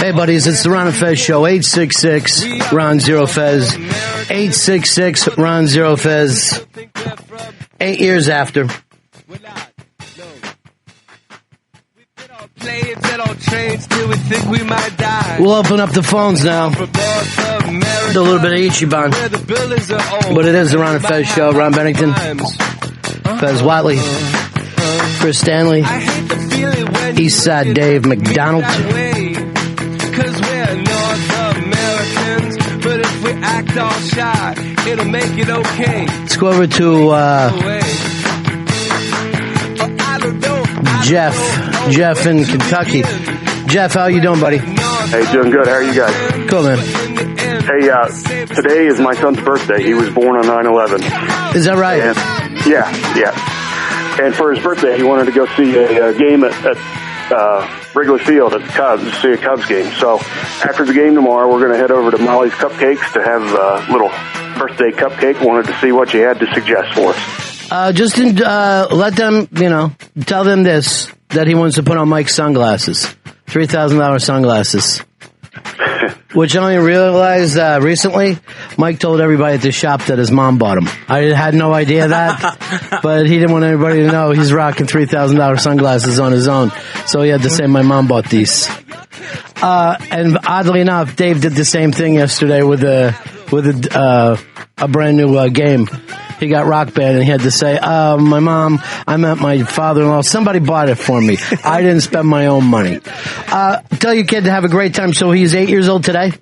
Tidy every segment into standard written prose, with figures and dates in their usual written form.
Hey, buddies, it's the Ron and Fez Show. 866 Ron Zero Fez. 866 Ron Zero Fez. 8 years after. We'll open up the phones now. Do a little bit of Ichiban. But it is the Ron and Fez Show. Ron Bennington, Fez Watley, Chris Stanley, Eastside Dave McDonald. Let's go over to Jeff in Kentucky. Jeff, how you doing, buddy? Hey, doing good. How are you guys? Cool, man. Hey, today is my son's birthday. He was born on 9/11. Is that right? And, yeah. And for his birthday, he wanted to go see a game at Wrigley Field at the Cubs, see a Cubs game. So after the game tomorrow, we're going to head over to Molly's Cupcakes to have a little birthday cupcake. Wanted to see what you had to suggest for us. Just let them, tell them this, that he wants to put on Mike's sunglasses. $3,000 sunglasses. Which I only realized recently, Mike told everybody at the shop that his mom bought them. I had no idea that, but he didn't want anybody to know he's rocking $3,000 sunglasses on his own. So he had to say, my mom bought these. And oddly enough, Dave did the same thing yesterday with a brand new game. He got Rock Band and he had to say, my mom, I met my father-in-law. Somebody bought it for me. I didn't spend my own money. Tell your kid to have a great time. So he's 8 years old today?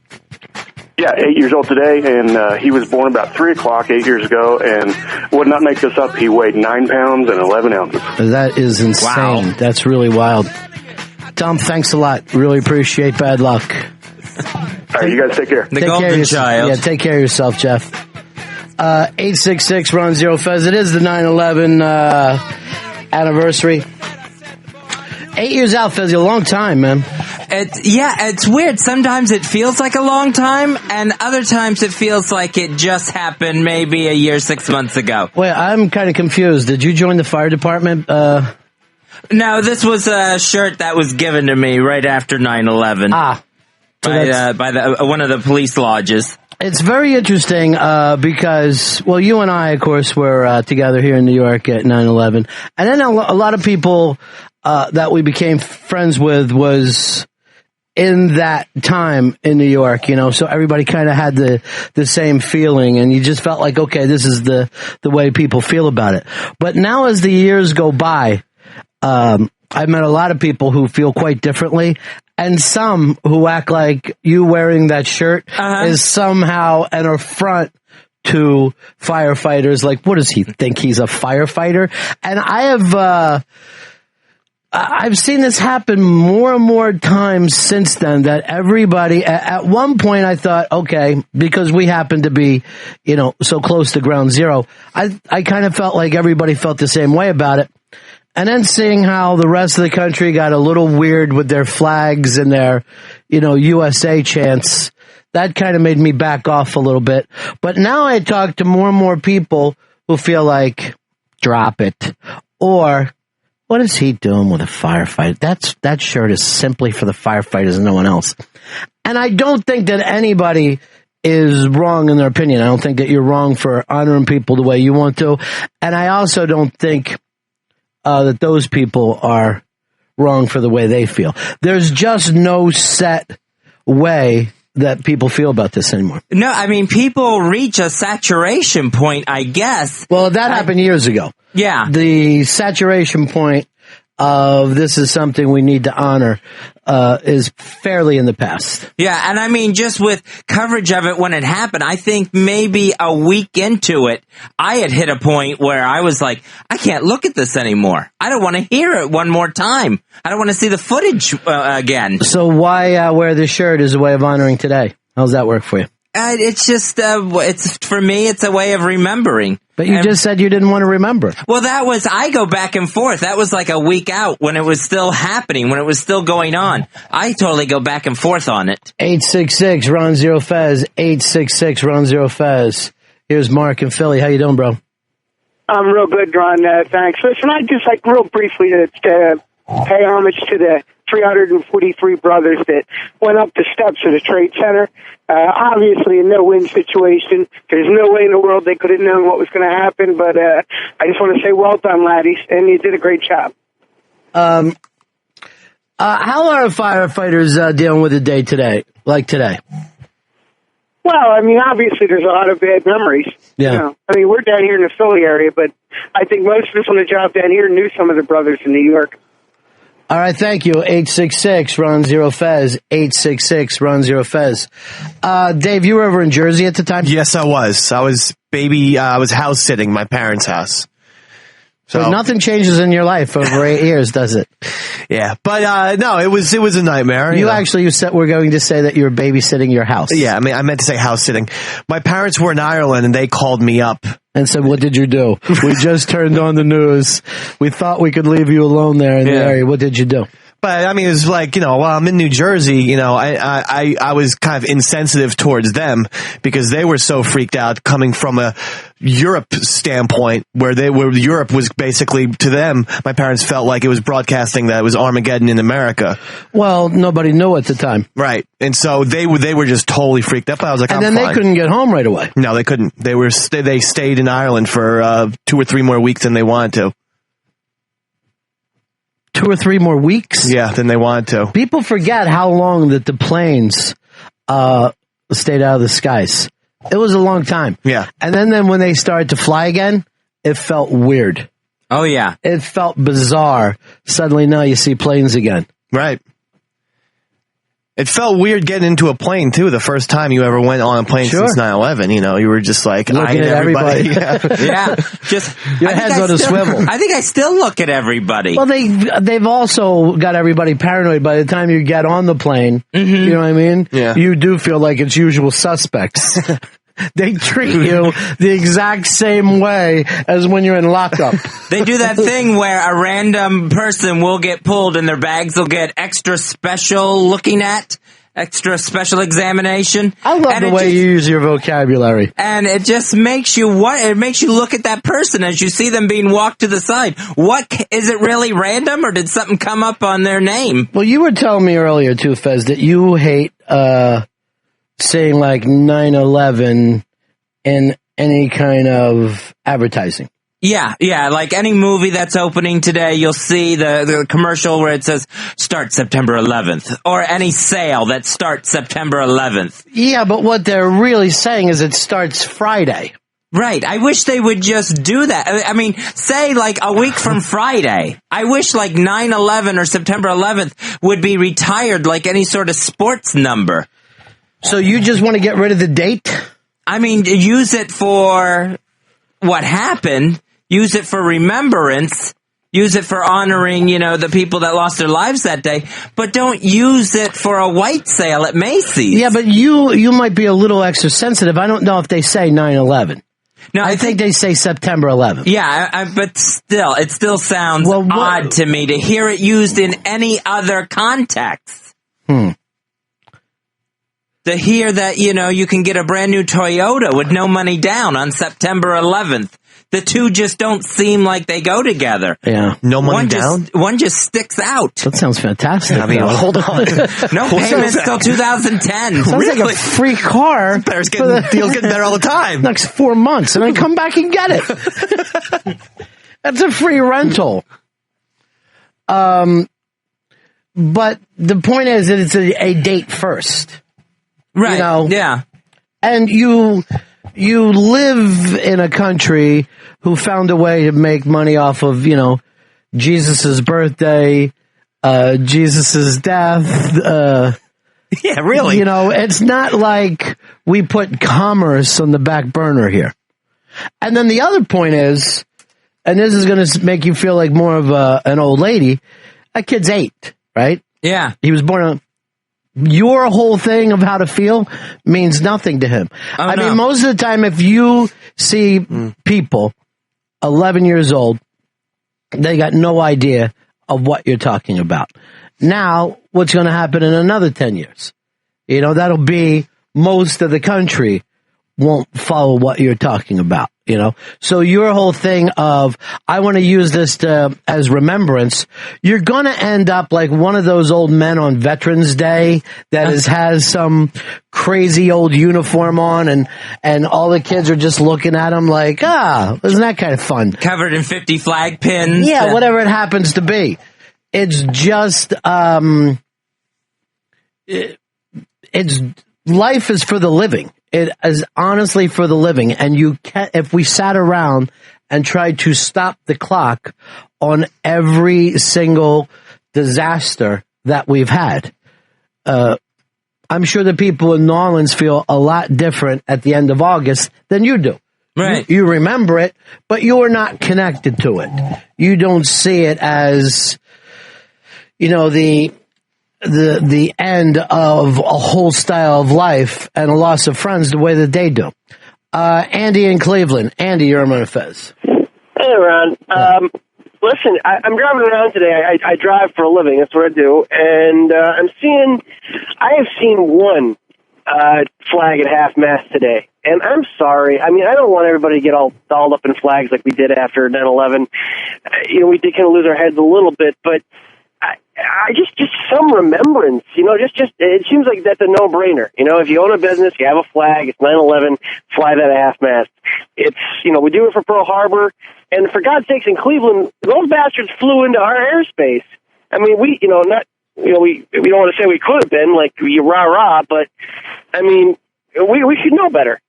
Yeah, 8 years old today, and he was born about 3 o'clock 8 years ago, and would not make this up. He weighed 9 pounds and 11 ounces. That is insane. Wow. That's really wild. Tom, thanks a lot. Really appreciate bad luck. All right, you guys take care. The golden child. Yeah, take care of yourself, Jeff. 866 Ron Zero Fez. It is the 9/11 anniversary. 8 years out, Fez. A long time, man. It's weird. Sometimes it feels like a long time, and other times it feels like it just happened maybe a year, 6 months ago. Wait, I'm kind of confused. Did you join the fire department? No, this was a shirt that was given to me right after 9/11. By one of the police lodges. It's very interesting because, well, you and I, of course, were together here in New York at 9/11. And then a lot of people that we became friends with was in that time in New York, so everybody kind of had the same feeling, and you just felt like, okay, this is the way people feel about it. But now as the years go by, I've met a lot of people who feel quite differently. And some who act like you wearing that shirt is somehow an affront to firefighters. Like, what does he think? He's a firefighter? And I've seen this happen more and more times since then, that everybody, at one point I thought, okay, because we happen to be, so close to ground zero, I kind of felt like everybody felt the same way about it. And then seeing how the rest of the country got a little weird with their flags and their, USA chants, that kind of made me back off a little bit. But now I talk to more and more people who feel like, drop it. Or, what is he doing with a firefighter? That shirt is simply for the firefighters and no one else. And I don't think that anybody is wrong in their opinion. I don't think that you're wrong for honoring people the way you want to. And I also don't think that those people are wrong for the way they feel. There's just no set way that people feel about this anymore. No, I mean, people reach a saturation point, I guess. Well, that happened years ago. Yeah. The saturation point of this is something we need to honor is fairly in the past. Yeah, and I mean, just with coverage of it when it happened, I think maybe a week into it, I had hit a point where I was like, I can't look at this anymore. I don't want to hear it one more time. I don't want to see the footage again. So why wear this shirt as a way of honoring today? How's that work for you? It's just, for me, it's a way of remembering. But you just said you didn't want to remember. Well, I go back and forth. That was like a week out when it was still happening, when it was still going on. I totally go back and forth on it. 866 Ron Zero Fez. 866 Ron Zero Fez. Here's Mark in Philly. How you doing, bro? I'm real good, Ron. Thanks. Listen, I just like real briefly to pay homage to the 343 brothers that went up the steps of the Trade Center. Obviously a no-win situation. There's no way in the world they could have known what was going to happen, but I just want to say well done, laddies, and you did a great job. How are firefighters dealing with the day today, like today? Well, I mean, obviously there's a lot of bad memories. Yeah. You know? I mean, we're down here in the Philly area, but I think most of us on the job down here knew some of the brothers in New York. All right, thank you. 866-RUN-0-FEZ. 866-RUN-0-FEZ. Dave, you were over in Jersey at the time? Yes, I was. I was house sitting my parents' house. So nothing changes in your life over 8 years, does it? Yeah, but no, it was a nightmare. You said we're going to say that you were babysitting your house. Yeah, I mean, I meant to say house sitting. My parents were in Ireland, and they called me up and said, "What did you do? We just turned on the news. We thought we could leave you alone there in the area. What did you do?" But I mean, it was like, while I'm in New Jersey, I was kind of insensitive towards them because they were so freaked out coming from a Europe standpoint where Europe was basically, to them, my parents felt like it was broadcasting that it was Armageddon in America. Well, nobody knew at the time. Right. And so they were just totally freaked out. I was like, and then they couldn't get home right away. No, they couldn't. They stayed in Ireland for 2 or 3 more weeks than they wanted to. 2 or 3 more weeks? Yeah, than they wanted to. People forget how long that the planes stayed out of the skies. It was a long time. Yeah. And then when they started to fly again, it felt weird. Oh, yeah. It felt bizarre. Suddenly now you see planes again. Right. It felt weird getting into a plane, too, the first time you ever went on a plane since 9/11. You were just like, looking at everybody. Yeah. Just your head's on a swivel. I think I still look at everybody. Well, they've also got everybody paranoid by the time you get on the plane. Mm-hmm. You know what I mean? Yeah. You do feel like it's usual suspects. They treat you the exact same way as when you're in lockup. They do that thing where a random person will get pulled and their bags will get extra special extra special examination. I love the way you use your vocabulary. And it just makes you look at that person as you see them being walked to the side. Is it really random or did something come up on their name? Well, you were telling me earlier too, Fez, that you hate saying like 9/11 in any kind of advertising. Yeah, like any movie that's opening today, you'll see the commercial where it says, start September 11th, or any sale that starts September 11th. Yeah, but what they're really saying is it starts Friday. Right. I wish they would just do that. I mean, say like a week from Friday. I wish like 9/11 or September 11th would be retired like any sort of sports number. So you just want to get rid of the date? I mean, use it for what happened. Use it for remembrance. Use it for honoring, the people that lost their lives that day. But don't use it for a white sale at Macy's. Yeah, but you might be a little extra sensitive. I don't know if they say 9/11. No, I think they say September 11th. Yeah, but still, it still sounds odd to me to hear it used in any other context. To hear that, you can get a brand new Toyota with no money down on September 11th. The two just don't seem like they go together. Yeah. No money down? One just sticks out. That sounds fantastic. I mean, hold on. No payments till 2010. Sounds like a free car. Deal's getting better all the time. Next 4 months, and then come back and get it. That's a free rental. But the point is that it's a date first. Right. Yeah. And you live in a country who found a way to make money off of, Jesus's birthday, Jesus's death. Yeah, really. It's not like we put commerce on the back burner here. And then the other point is, and this is going to make you feel like more of an old lady, that kid's 8, right? Yeah. He was born on... Your whole thing of how to feel means nothing to him. I mean, most of the time, if you see people 11 years old, they got no idea of what you're talking about. Now, what's going to happen in another 10 years? That'll be most of the country won't follow what you're talking about, So your whole thing of, I want to use this as remembrance, you're going to end up like one of those old men on Veterans Day that has some crazy old uniform on and all the kids are just looking at him like, isn't that kind of fun? Covered in 50 flag pins. Yeah, whatever it happens to be. It's just, life is for the living. It is honestly for the living. And if we sat around and tried to stop the clock on every single disaster that we've had, I'm sure the people in New Orleans feel a lot different at the end of August than you do. Right. You remember it, but you are not connected to it. You don't see it as, the end of a whole style of life and a loss of friends the way that they do. Andy in Cleveland. Andy, you're on Fez. Hey, Ron. Listen, I'm driving around today. I drive for a living. That's what I do. And I have seen one flag at half-mast today. And I'm sorry. I mean, I don't want everybody to get all dolled up in flags like we did after 9/11. We did kind of lose our heads a little bit, but I just some remembrance, just it seems like that's a no-brainer. If you own a business, you have a flag, it's 9/11, fly that at half-mast. It's, we do it for Pearl Harbor, and for God's sakes, in Cleveland, those bastards flew into our airspace. I mean, we don't want to say we could have been, like, rah-rah, but, I mean, we should know better.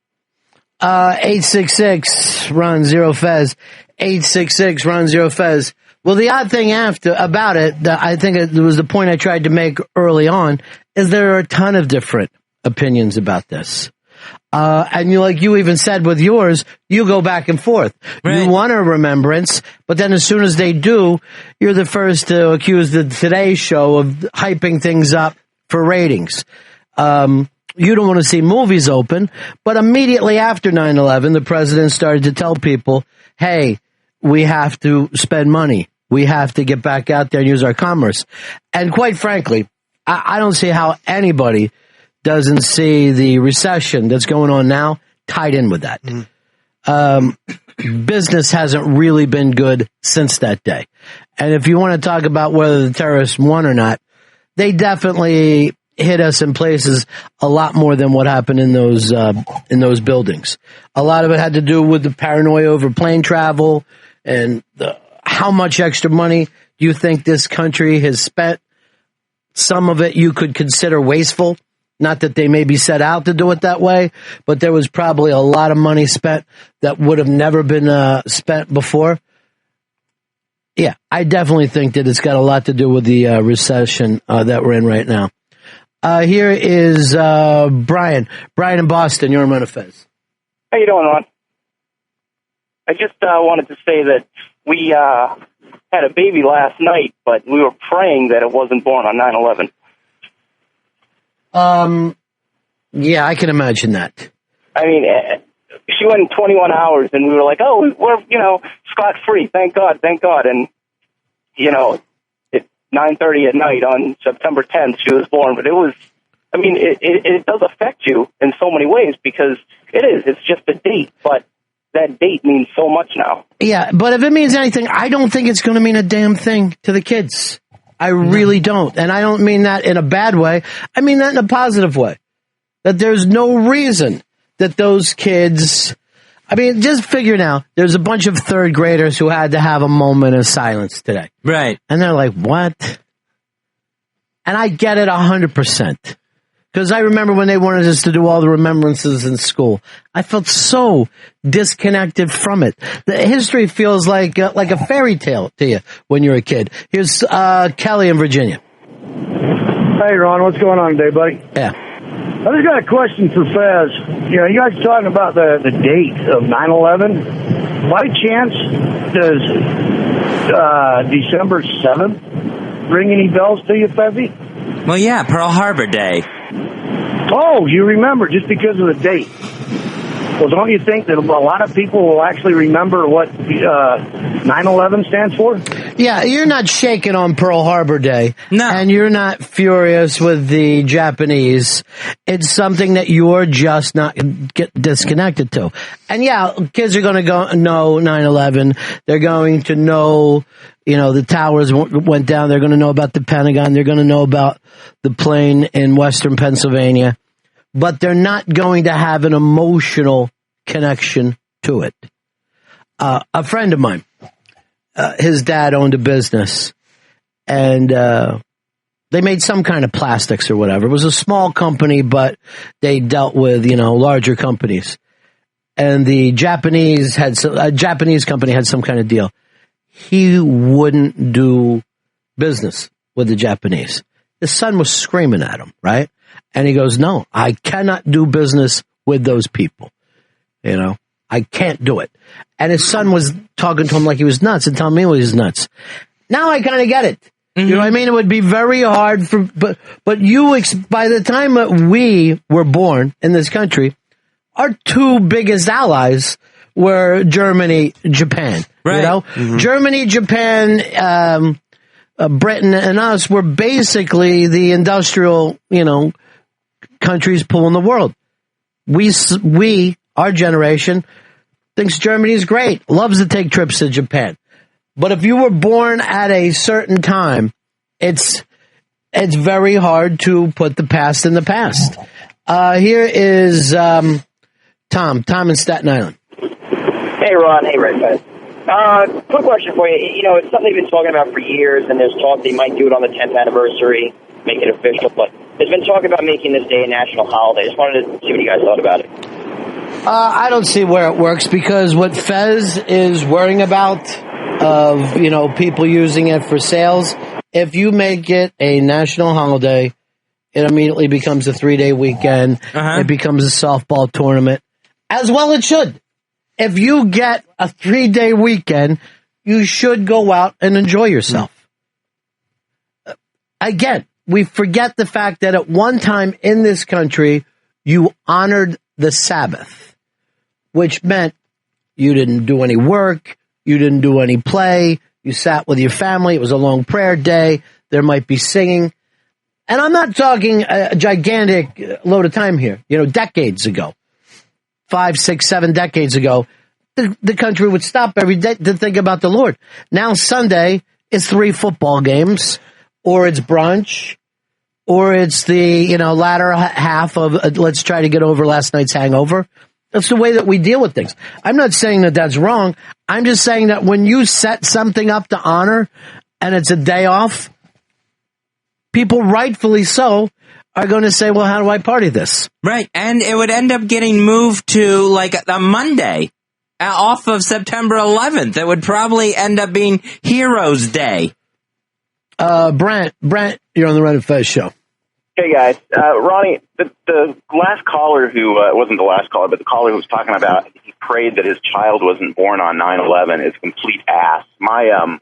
866 Ron Zero Fez. 866 Ron Zero Fez. Well, the odd thing about it, that I think it was the point I tried to make early on, is there are a ton of different opinions about this. And you even said with yours, you go back and forth. Right. You want a remembrance, but then as soon as they do, you're the first to accuse the Today Show of hyping things up for ratings. You don't want to see movies open, but immediately after 9/11, the president started to tell people, hey, we have to spend money. We have to get back out there and use our commerce. And quite frankly, I don't see how anybody doesn't see the recession that's going on now tied in with that. Business hasn't really been good since that day. And if you want to talk about whether the terrorists won or not, they definitely hit us in places a lot more than what happened in those buildings. A lot of it had to do with the paranoia over plane travel and how much extra money do you think this country has spent? Some of it you could consider wasteful. Not that they maybe set out to do it that way, but there was probably a lot of money spent that would have never been spent before. Yeah, I definitely think that it's got a lot to do with the recession that we're in right now. Here is Brian. Brian in Boston. You're on Fez. How you doing, Ron? I just wanted to say that we had a baby last night, but we were praying that it wasn't born on 9/11. Yeah, I can imagine that. I mean, she went in 21 hours, and we were like, oh, we're, scot-free. Thank God. And, at 9:30 at night on September 10th, she was born. But it was, it does affect you in so many ways because it's just a date, but that date means so much now. Yeah, but if it means anything, I don't think it's going to mean a damn thing to the kids. I really don't. And I don't mean that in a bad way. I mean that in a positive way. That there's no reason that those kids, just figure now, there's a bunch of third graders who had to have a moment of silence today. Right. And they're like, what? And I get it 100%. Because I remember when they wanted us to do all the remembrances in school. I felt so disconnected from it. The history feels like a fairy tale to you when you're a kid. Here's Kelly in Virginia. Hey, Ron. What's going on today, buddy? Yeah. I just got a question for Fez. You guys are talking about the date of 9/11. By chance, does December 7th ring any bells to you, Fezzy? Well, yeah, Pearl Harbor Day. Oh, you remember just because of the date. Well, don't you think that a lot of people will actually remember what 9/11 stands for? Yeah, you're not shaking on Pearl Harbor Day. No. And you're not furious with the Japanese. It's something that you're just not get disconnected to. And yeah, kids are going to know 9/11. They're going to know, the towers went down. They're going to know about the Pentagon. They're going to know about the plane in Western Pennsylvania. But they're not going to have an emotional connection to it. A friend of mine, his dad owned a business, and they made some kind of plastics or whatever. It was a small company, but they dealt with, larger companies. And the Japanese a Japanese company had some kind of deal. He wouldn't do business with the Japanese. His son was screaming at him, right? And he goes, no, I cannot do business with those people. I can't do it. And his son was talking to him like he was nuts and telling me he was nuts. Now I kind of get it. Mm-hmm. You know what I mean? It would be very hard but by the time that we were born in this country, our two biggest allies were Germany, Japan. Right. Mm-hmm. Germany, Japan, Britain, and us were basically the industrial, countries pulling the world. We, our generation, thinks Germany is great, loves to take trips to Japan. But if you were born at a certain time, it's very hard to put the past in the past. Here is Tom in Staten Island. Hey, Ron. Hey, Red Fez. Quick question for you. It's something they've been talking about for years, and there's talk they might do it on the 10th anniversary, make it official. But there's been talk about making this day a national holiday. Just wanted to see what you guys thought about it. I don't see where it works, because what Fez is worrying about of, people using it for sales, if you make it a national holiday, it immediately becomes a 3-day weekend. It becomes a softball tournament, as well it should. If you get a 3-day weekend, you should go out and enjoy yourself. Again, we forget the fact that at one time in this country, you honored the Sabbath, which meant you didn't do any work, you didn't do any play, you sat with your family, it was a long prayer day, there might be singing. And I'm not talking a gigantic load of time here, decades ago. 5, 6, 7 decades ago, the country would stop every day to think about the Lord. Now Sunday is 3 football games, or it's brunch, or it's the latter half of let's try to get over last night's hangover. That's the way that we deal with things. I'm not saying that that's wrong. I'm just saying that when you set something up to honor and it's a day off, people rightfully so are going to say, well, how do I party this? Right. And it would end up getting moved to like a Monday off of September 11th. It would probably end up being Heroes Day. Brent, you're on the Red and Fez show. Hey guys, Ronnie, the last caller who wasn't the last caller, but the caller who was talking about he prayed that his child wasn't born on 9/11 is complete ass. My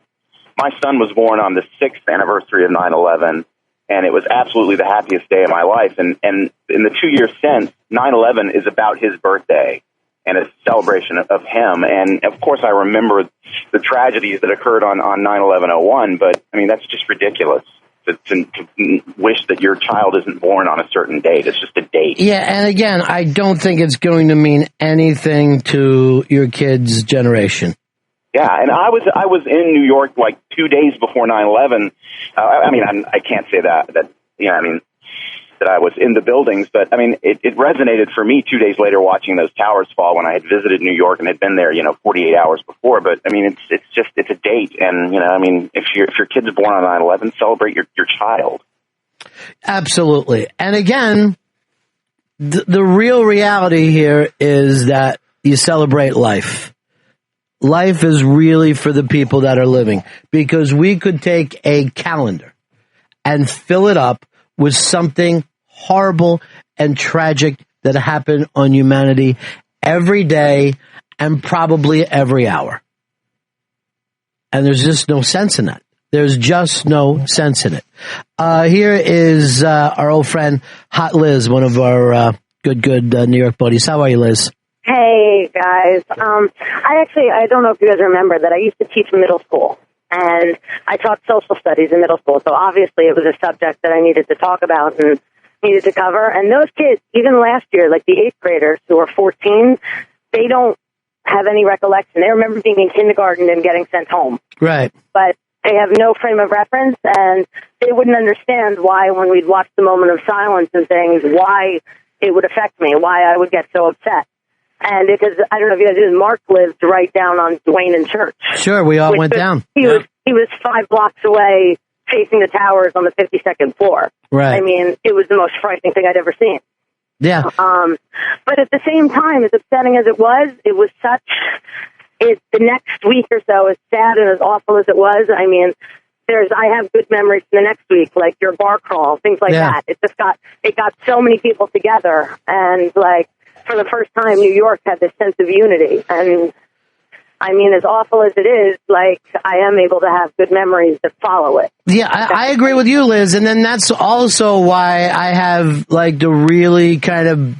son was born on the 6th anniversary of 9/11, and it was absolutely the happiest day of my life. And in the 2 years since, 9/11 is about his birthday and a celebration of him. And of course, I remember the tragedies that occurred on 9/11/01, but I mean that's just ridiculous. To wish that your child isn't born on a certain date. It's just a date. Yeah, and again, I don't think it's going to mean anything to your kid's generation. Yeah, and I was in New York like 2 days before 9/11. I can't say that I was in the buildings, but I mean, it resonated for me 2 days later watching those towers fall when I had visited New York and had been there, 48 hours before. But I mean, it's a date. And, if your kid's born on 9/11, celebrate your child. Absolutely. And again, the real reality here is that you celebrate life. Life is really for the people that are living, because we could take a calendar and fill it up with something horrible and tragic that happened on humanity every day and probably every hour. And there's just no sense in that. There's just no sense in it. Here is our old friend, Hot Liz, one of our good New York buddies. How are you, Liz? Hey, guys. I don't know if you guys remember that I used to teach middle school. And I taught social studies in middle school, so obviously it was a subject that I needed to talk about and needed to cover. And those kids, even last year, like the 8th graders who are 14, they don't have any recollection. They remember being in kindergarten and getting sent home. Right. But they have no frame of reference, and they wouldn't understand why, when we'd watch the moment of silence and things, why it would affect me, why I would get so upset. And because, I don't know if you guys did, Mark lived right down on Duane and Church. Sure, we all went down. He was 5 blocks away facing the towers on the 52nd floor. Right. I mean, it was the most frightening thing I'd ever seen. Yeah. But at the same time, as upsetting as it was the next week or so, as sad and as awful as it was, I mean, I have good memories from the next week, like your bar crawl, things like that. It got so many people together, and like, for the first time, New York had this sense of unity. And I mean, as awful as it is, like, I am able to have good memories that follow it. Yeah, I agree with you, Liz. And then that's also why I have, like, the really kind of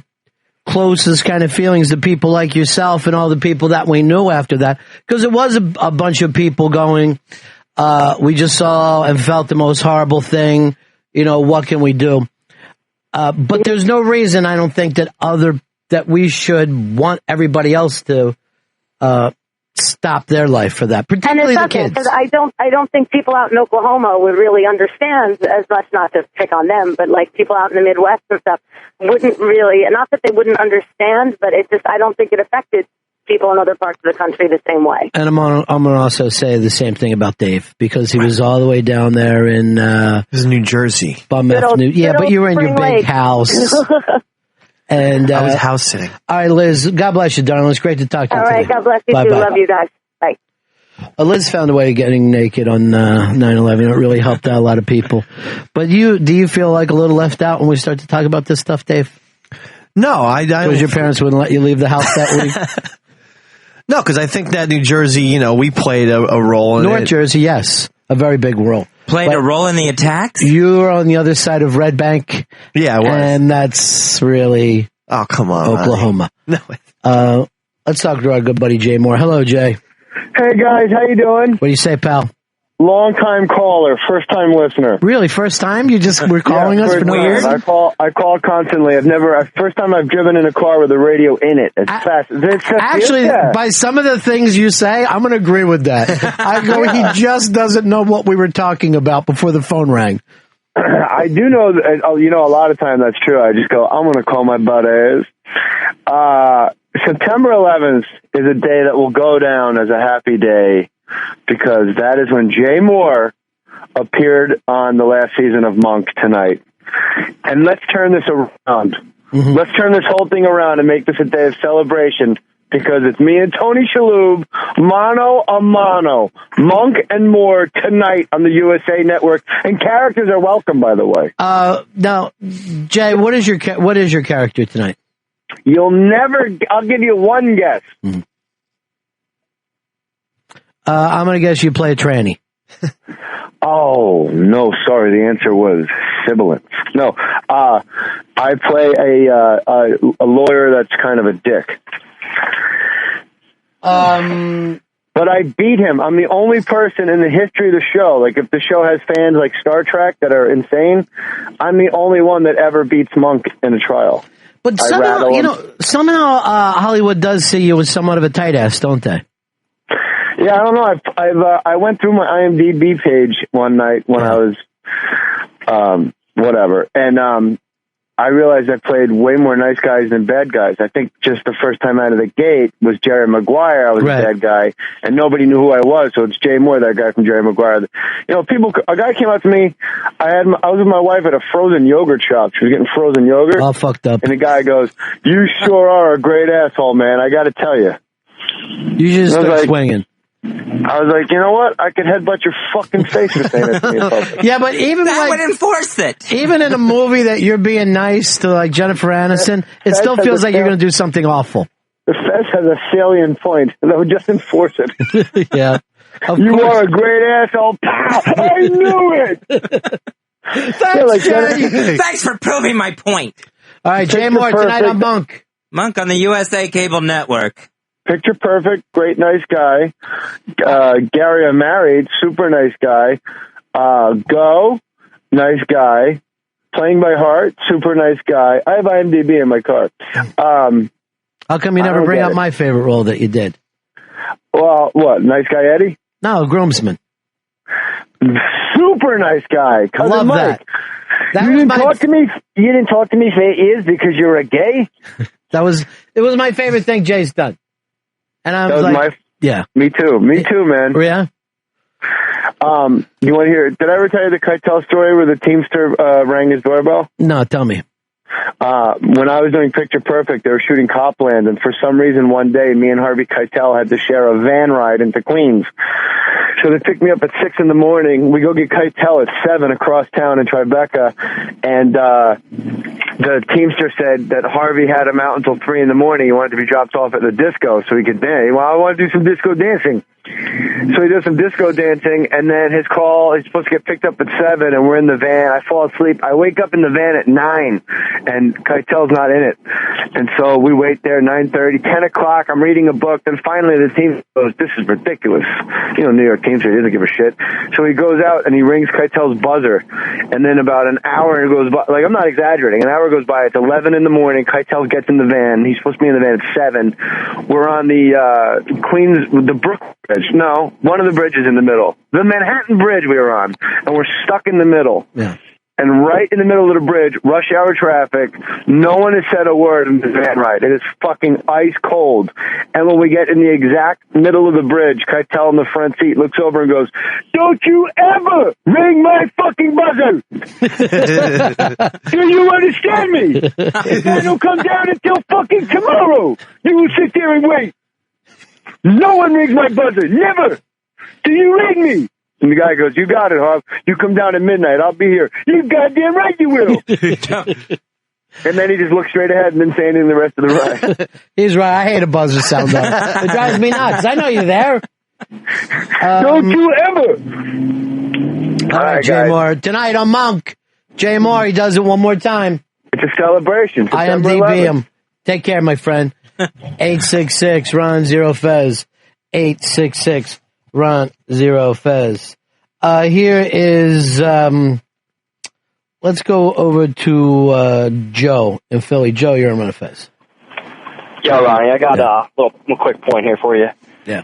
closest kind of feelings to people like yourself and all the people that we knew after that. Because it was a bunch of people going, we just saw and felt the most horrible thing. You know, what can we do? But there's no reason, I don't think, that we should want everybody else to stop their life for that, particularly the kids. Because I don't think people out in Oklahoma would really understand, as much, not to pick on them, but like people out in the Midwest and stuff wouldn't really, not that they wouldn't understand, but I don't think it affected people in other parts of the country the same way. And I'm going to also say the same thing about Dave, because he was all the way down there in New Jersey. But you were in your big house. And I was house sitting. All right, Liz, God bless you, darling. It's great to talk to you. All right, today. God bless you Bye, too. bye. Love you guys. Bye. Liz found a way of getting naked on 9/11. It really helped out a lot of people. But do you feel like a little left out when we start to talk about this stuff, Dave? No, because your parents wouldn't let you leave the house that week. No, because I think that New Jersey, we played a role in North Jersey, yes, a very big role. Played a role in the attacks? You were on the other side of Red Bank. Yeah, I was. And that's really come on, Oklahoma. No. Let's talk to our good buddy Jay Moore. Hello, Jay. Hey, guys. How you doing? What do you say, pal? Long-time caller, first-time listener. Really? First time? You just were calling us for no reason? I call constantly. First time I've driven in a car with a radio in it. It's fast. Actually, by some of the things you say, I'm going to agree with that. I go, He just doesn't know what we were talking about before the phone rang. I do know that, a lot of time that's true. I just go, I'm going to call my butt ass. September 11th is a day that will go down as a happy day, because that is when Jay Moore appeared on the last season of Monk tonight. And let's turn this around. Mm-hmm. Let's turn this whole thing around and make this a day of celebration, because it's me and Tony Shalhoub, mano a mano, Monk and Moore tonight on the USA Network. And characters are welcome, by the way. Now, Jay, what is your character tonight? I'll give you one guess. Mm-hmm. I'm going to guess you play a tranny. Oh, no, sorry. The answer was sibilant. No, I play a lawyer that's kind of a dick. But I beat him. I'm the only person in the history of the show. Like, if the show has fans like Star Trek that are insane, I'm the only one that ever beats Monk in a trial. But somehow Hollywood does see you as somewhat of a tight ass, don't they? Yeah, I don't know. I went through my IMDb page one night when I was whatever, and I realized I played way more nice guys than bad guys. I think just the first time out of the gate was Jerry Maguire. I was a bad guy, and nobody knew who I was. So it's Jay Moore, that guy from Jerry Maguire. A guy came up to me. I was with my wife at a frozen yogurt shop. She was getting frozen yogurt. All fucked up. And the guy goes, "You sure are a great asshole, man. I got to tell you." You just start swinging. I was like, you know what? I could headbutt your fucking face for saying that to me in public. Yeah, but even that would enforce it. Even in a movie that you're being nice to, like Jennifer Aniston, it still feels like you're going to do something awful. The Fez has a salient point that would just enforce it. Yeah. You are a great asshole. Pow! I knew it. Thanks for proving my point. All right, Jay Moore tonight on Monk. Monk on the USA Cable Network. Picture Perfect, great, nice guy. Gary, I'm married, super nice guy. Go, nice guy. Playing by Heart, super nice guy. I have IMDb in my car. How come you never bring up my favorite role that you did? Well, what? Nice guy Eddie? No, groomsman. Super nice guy. Cousin Love Mike. that. You didn't talk to me. You didn't talk to me for 8 years because you're a gay. It was my favorite thing Jay's done. And I was like, yeah. Me too, man. Yeah. You want to hear? Did I ever tell you the Keitel story where the Teamster rang his doorbell? No, tell me. When I was doing Picture Perfect, they were shooting Copland, and for some reason one day, me and Harvey Keitel had to share a van ride into Queens. So they picked me up at 6 in the morning. We go get Keitel at 7 across town in Tribeca, and the Teamster said that Harvey had him out until 3 in the morning. He wanted to be dropped off at the disco so he could dance. Well, I want to do some disco dancing. So he does some disco dancing, and then he's supposed to get picked up at 7, and we're in the van. I fall asleep. I wake up in the van at 9, and Keitel's not in it. And so we wait there, 9:30, 10 o'clock. I'm reading a book. Then finally the team goes, this is ridiculous. New York Teamster, he doesn't give a shit. So he goes out, and he rings Keitel's buzzer. And then about an hour goes by. Like, I'm not exaggerating. An hour goes by. It's 11 in the morning. Keitel gets in the van. He's supposed to be in the van at 7. We're on the the Brooklyn Bridge. No, one of the bridges in the middle. The Manhattan Bridge we were on. And we're stuck in the middle. Yeah. And right in the middle of the bridge, rush hour traffic, no one has said a word in the van ride. It is fucking ice cold. And when we get in the exact middle of the bridge, Keitel in the front seat looks over and goes, don't you ever ring my fucking buzzer! Do you understand me? If I don't come down until fucking tomorrow, you will sit there and wait. No one rings my buzzer. Never. Do you ring me? And the guy goes, you got it, Harv. You come down at midnight. I'll be here. You goddamn right you will. And then he just looks straight ahead and didn't say anything the rest of the ride. He's right. I hate a buzzer sound, though. It drives me nuts. I know you're there. Don't you ever. All right, Jay Moore. Tonight on Monk, Jay Moore, he does it one more time. It's a celebration. IMDb him. Take care, my friend. 866 Ron Zero Fez. 866 Ron Zero Fez. Here is, let's go over to Joe in Philly. Joe, you're on Ron Fez. Yeah, Ronnie, I got a little quick point here for you. Yeah.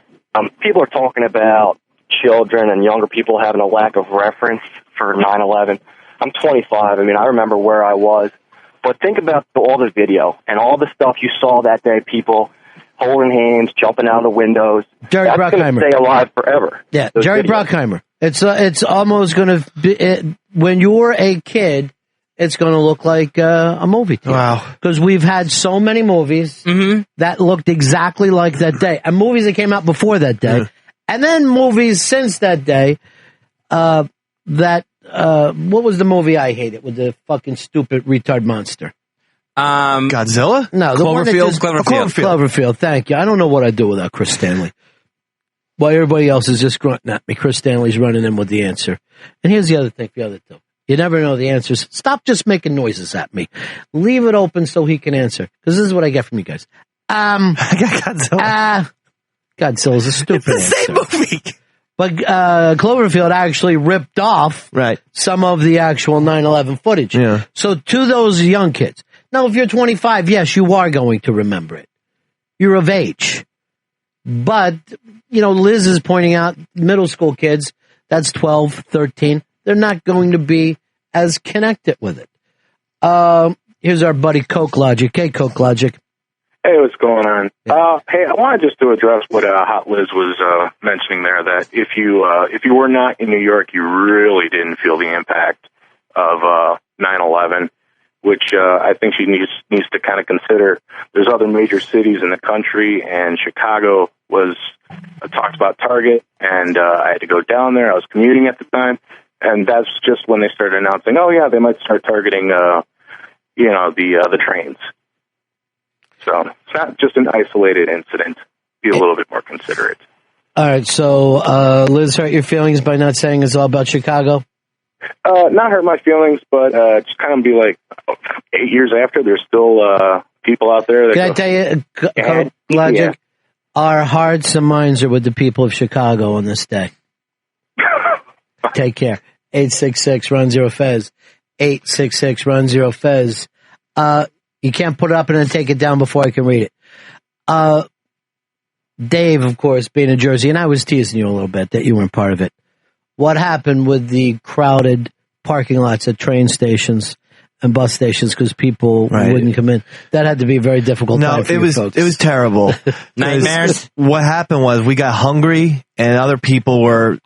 People are talking about children and younger people having a lack of reference for 9/11. I'm 25. I mean, I remember where I was. But think about all the video and all the stuff you saw that day, people holding hands, jumping out of the windows. Jerry That's going to stay alive forever. Yeah, Those Jerry videos. Bruckheimer. It's almost going to be, when you're a kid, it's going to look like a movie. Wow. Because we've had so many movies that looked exactly like that day. And movies that came out before that day. Yeah. And then movies since that day what was the movie I hated with the fucking stupid retard monster? Godzilla? No, the one that Cloverfield. just- Cloverfield. Cloverfield, thank you. I don't know what I'd do without Chris Stanley. While everybody else is just grunting at me, Chris Stanley's running in with the answer. And here's the other thing for the other two. You never know the answers. Stop just making noises at me. Leave it open so he can answer. Because this is what I get from you guys. I got Godzilla. Godzilla's a stupid It's the same answer. movie. But Cloverfield actually ripped off some of the actual 9/11 footage. Yeah. So to those young kids. Now, if you're 25, yes, you are going to remember it. You're of age. But, Liz is pointing out middle school kids, that's 12, 13, they're not going to be as connected with it. Here's our buddy Coke Logic. Hey, Coke Logic. Hey, what's going on? Hey, I wanted just to address what Hot Liz was mentioning there, that if you were not in New York, you really didn't feel the impact of 9/11, which I think she needs to kind of consider. There's other major cities in the country, and Chicago was talked about Target, and I had to go down there. I was commuting at the time, and that's just when they started announcing, oh yeah, they might start targeting, the trains. So it's not just an isolated incident. Be a little bit more considerate. All right, so Liz hurt your feelings by not saying it's all about Chicago? Not hurt my feelings, but just kind of be like, 8 years after, there's still people out there that Can I tell you, Logic? Our hearts and minds are with the people of Chicago on this day. Take care. 866-RUN-0-FEZ. 866-RUN-0-FEZ. You can't put it up and then take it down before I can read it. Dave, of course, being in Jersey, and I was teasing you a little bit that you weren't part of it. What happened with the crowded parking lots at train stations and bus stations because people wouldn't come in? That had to be a very difficult time for you folks. It was terrible. Nightmares. What happened was we got hungry and other people were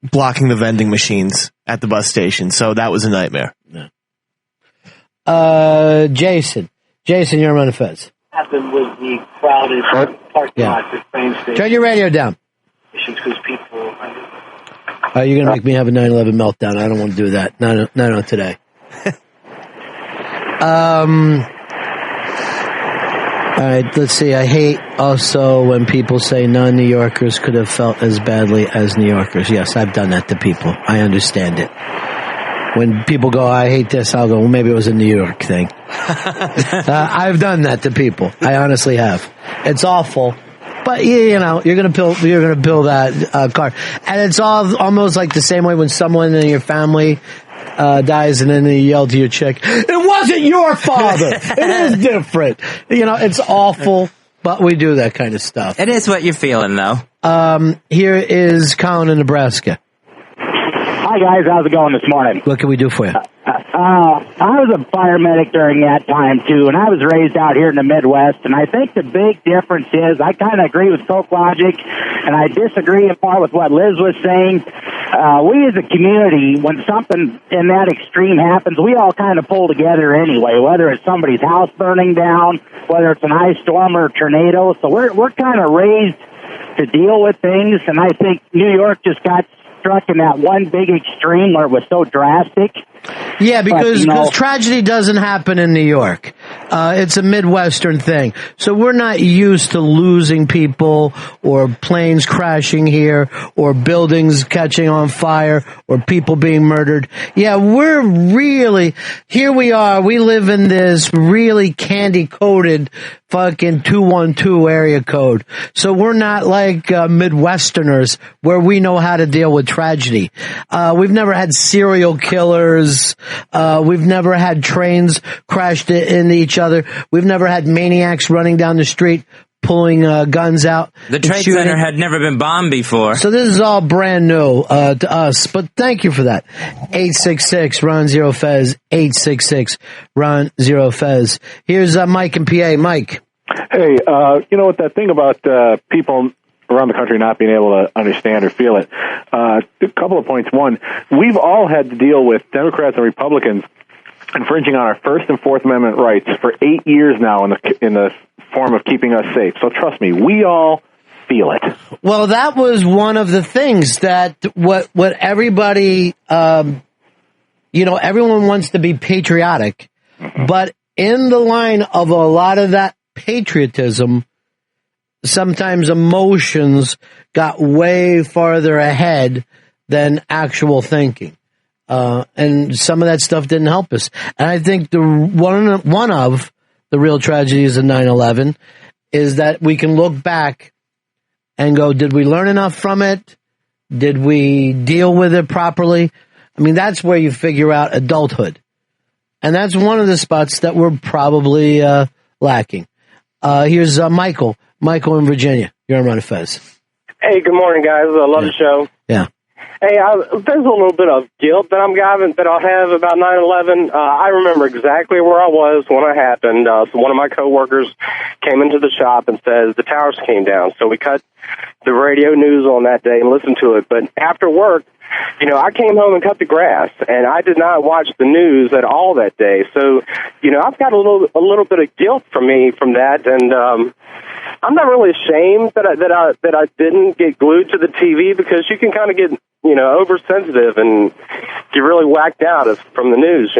blocking the vending machines at the bus station. So that was a nightmare. Jason, you're on the fence. Happened with the crowded parking lots at train stations. Turn your radio down. Because people. You're going to make me have a 9/11 meltdown. I don't want to do that. Not on today. All right, let's see. I hate also when people say non-New Yorkers could have felt as badly as New Yorkers. Yes, I've done that to people. I understand it. When people go, I hate this, I'll go, well, maybe it was a New York thing. I've done that to people. I honestly have. It's awful. But you know, you're gonna build that car, and it's all almost like the same way when someone in your family dies, and then you yell to your chick, "It wasn't your father. It is different." You know, it's awful, but we do that kind of stuff. It is what you're feeling, though. Here is Colin in Nebraska. Hi guys, how's it going this morning? What can we do for you? I was a fire medic during that time too, and I was raised out here in the Midwest, and I think the big difference is I kind of agree with Coke Logic, and I disagree in part with what Liz was saying. We as a community, when something in that extreme happens, we all kind of pull together anyway, whether it's somebody's house burning down, whether it's an ice storm or a tornado. So we're kind of raised to deal with things, and I think New York just got struck in that one big extreme where it was so drastic. Yeah, because tragedy doesn't happen in New York. It's a Midwestern thing. So we're not used to losing people or planes crashing here or buildings catching on fire or people being murdered. Yeah, here we are. We live in this really candy-coated fucking 212 area code. So we're not like Midwesterners where we know how to deal with tragedy. We've never had serial killers. We've never had trains crashed into each other. We've never had maniacs running down the street pulling guns out. The Trade Center had never been bombed before. So this is all brand new to us, but thank you for that. 866-RUN-0-FEZ, 866-RUN-0-FEZ. Here's Mike in PA. Mike. Hey, you know what, that thing about people around the country not being able to understand or feel it. A couple of points. One, we've all had to deal with Democrats and Republicans infringing on our First and Fourth Amendment rights for 8 years now in the form of keeping us safe. So trust me, we all feel it. Well, that was one of the things that what everybody, everyone wants to be patriotic, but in the line of a lot of that patriotism, sometimes emotions got way farther ahead than actual thinking. And some of that stuff didn't help us. And I think one of the real tragedies of 9/11 is that we can look back and go, did we learn enough from it? Did we deal with it properly? I mean, that's where you figure out adulthood. And that's one of the spots that we're probably lacking. Here's Michael. Michael in Virginia. You're on Run of Fez. Hey, good morning, guys. I love the show. Yeah. Hey, there's a little bit of guilt that I'll have about 9/11. I remember exactly where I was when it happened. So one of my coworkers came into the shop and says the towers came down. So we cut the radio news on that day and listened to it. But after work, I came home and cut the grass, and I did not watch the news at all that day. So, I've got a little bit of guilt from that, and I'm not really ashamed that I didn't get glued to the TV, because you can kind of get oversensitive and get really whacked out from the news.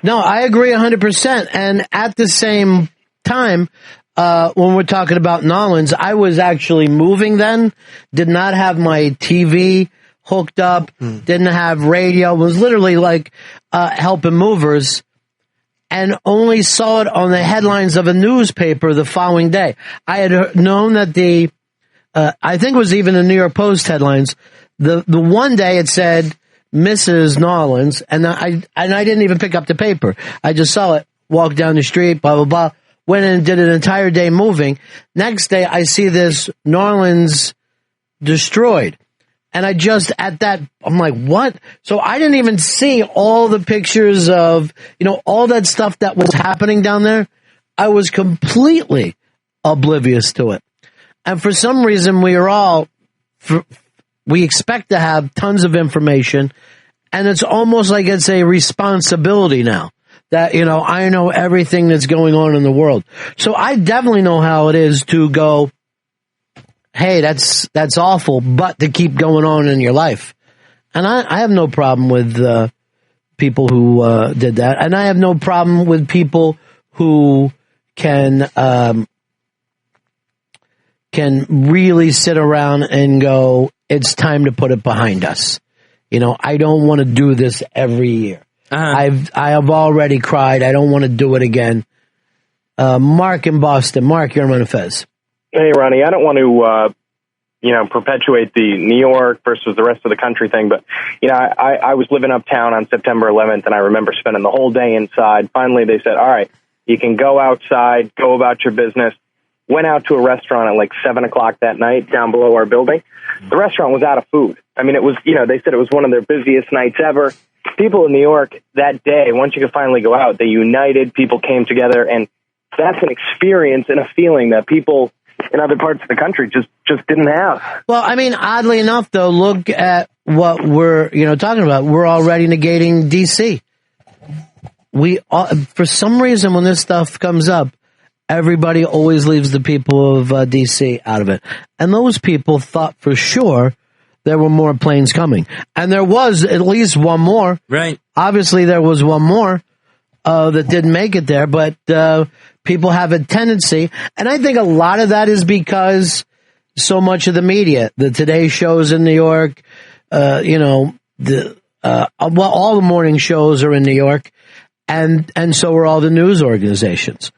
No, I agree 100%, and at the same time, when we're talking about Nolans, I was actually moving then, did not have my TV hooked up, didn't have radio, was literally like helping movers, and only saw it on the headlines of a newspaper the following day. I had known that the I think it was even the New York Post headlines. The one day it said Mrs. Narlands, and I didn't even pick up the paper. I just saw it, walked down the street, blah, blah, blah. Went in and did an entire day moving. Next day, I see this Narlands destroyed. And I'm like, what? So I didn't even see all the pictures of, all that stuff that was happening down there. I was completely oblivious to it. And for some reason, we expect to have tons of information, and it's almost like it's a responsibility now that, I know everything that's going on in the world. So I definitely know how it is to go, hey, that's awful, but to keep going on in your life. And I have no problem with people who did that. And I have no problem with people who can really sit around and go, it's time to put it behind us. I don't want to do this every year. I have already cried. I don't want to do it again. Mark in Boston. Mark, you're on Fez. Hey, Ronnie, I don't want to, perpetuate the New York versus the rest of the country thing, but, I was living uptown on September 11th, and I remember spending the whole day inside. Finally, they said, all right, you can go outside, go about your business. Went out to a restaurant at like 7 o'clock that night down below our building. The restaurant was out of food. I mean, it was, they said it was one of their busiest nights ever. People in New York that day, once you could finally go out, they united, people came together, and that's an experience and a feeling that people in other parts of the country just didn't have. Well, I mean, oddly enough, though, look at what we're, talking about. We're already negating D.C. For some reason, when this stuff comes up, everybody always leaves the people of D.C. out of it. And those people thought for sure there were more planes coming. And there was at least one more. Right. Obviously, there was one more that didn't make it there. But people have a tendency. And I think a lot of that is because so much of the media, the Today shows in New York, all the morning shows are in New York. And so are all the news organizations.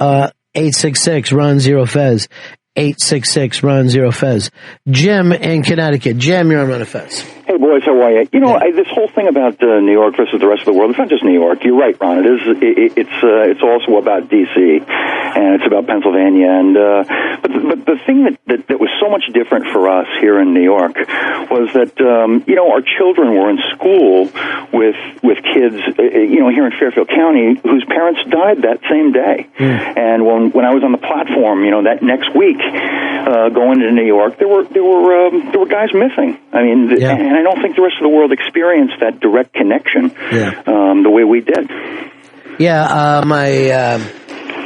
866 Ron Zero Fez. 866 Ron Zero Fez. Jim in Connecticut. Jim, you're on Ron Fez. Hey boys, how are you? This whole thing about New York versus the rest of the world, it's not just New York. You're right, Ron. It's also about D.C. and it's about Pennsylvania. And but the thing that was so much different for us here in New York was that our children were in school with kids here in Fairfield County whose parents died that same day. And when I was on the platform, that next week going to New York, there were guys missing. I mean, and I don't think the rest of the world experienced that direct connection the way we did. Yeah,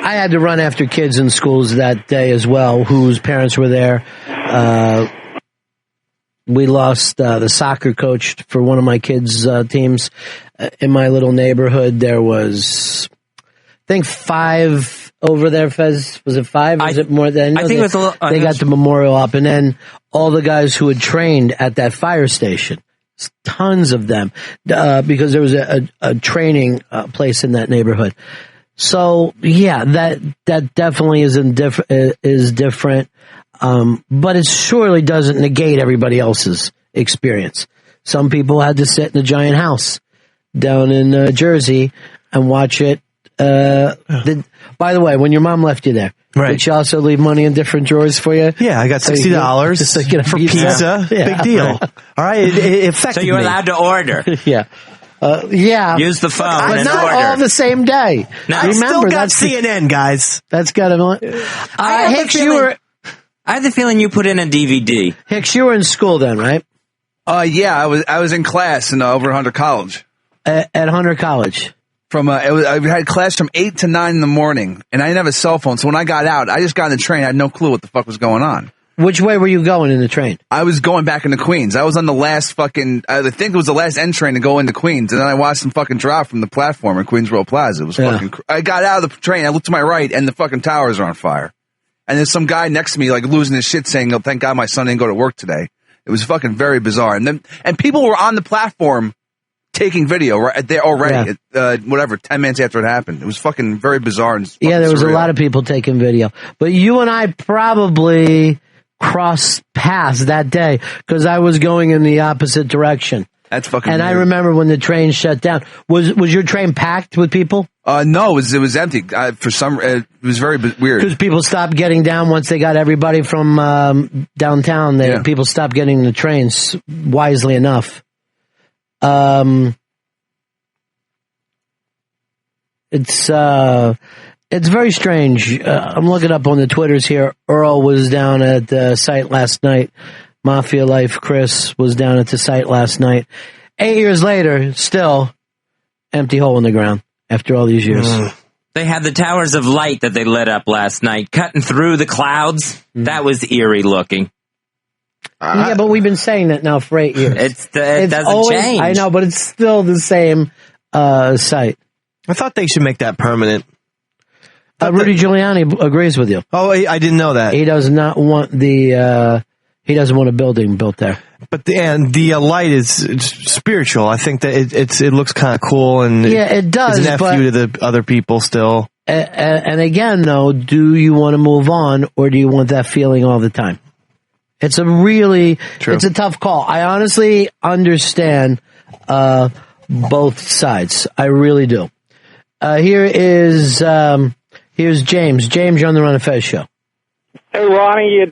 I had to run after kids in schools that day as well, whose parents were there. We lost the soccer coach for one of my kids' teams in my little neighborhood. There was, I think, 5 over there, Fez. Was it 5? Was it more than? I think it was a little. They got the memorial up, and then all the guys who had trained at that fire station, tons of them, because there was a training place in that neighborhood. So yeah, that definitely is different, but it surely doesn't negate everybody else's experience. Some people had to sit in a giant house down in Jersey and watch it. By the way, when your mom left you there, did she also leave money in different drawers for you? Yeah, I got $60 just to get a for pizza. Yeah. Big deal. All right, it affected So you're me. allowed to order. Yeah. Use the phone but and not order. all the same day. No. I still got CNN, guys. That's got to. Hicks, I had the feeling you put in a DVD. Hicks, you were in school then, right? Yeah, I was in class over at Hunter College. At Hunter College. I had class from 8 to 9 in the morning, and I didn't have a cell phone. So when I got out, I just got on the train. I had no clue what the fuck was going on. Which way were you going in the train? I was going back into Queens. I was on the last fucking, I think it was the last end train to go into Queens. And then I watched them fucking drop from the platform in Queens Road Plaza. It was fucking, I got out of the train. I looked to my right and the fucking towers are on fire. And there's some guy next to me like losing his shit saying, oh, thank God my son didn't go to work today. It was fucking very bizarre. And people were on the platform taking video right there already, 10 minutes after it happened. It was fucking very bizarre. And there was a lot of people taking video. But you and I probably crossed paths that day because I was going in the opposite direction. That's fucking And I weird. remember when the train shut down. Was your train packed with people? No, it was empty. It was very weird. Because people stopped getting down once they got everybody from downtown. People stopped getting the trains, wisely enough. It's very strange. I'm looking up on the Twitters here. Earl was down at the site last night. Mafia Life Chris was down at the site last night. 8 years later, still empty hole in the ground after all these years. They had the towers of light that they lit up last night, cutting through the clouds. That was eerie looking. Yeah, but we've been saying that now for 8 years. It doesn't change. I know, but it's still the same site. I thought they should make that permanent. Rudy Giuliani agrees with you. Oh, I didn't know that. He does not want he doesn't want a building built there. But the light is spiritual. I think that it looks kind of cool, and it does. It's an FU to the other people still. And again, though, do you want to move on, or do you want that feeling all the time? It's it's a tough call. I honestly understand both sides. I really do. Here's James. James, you're on the Ron and Fez show. Hey, Ronnie,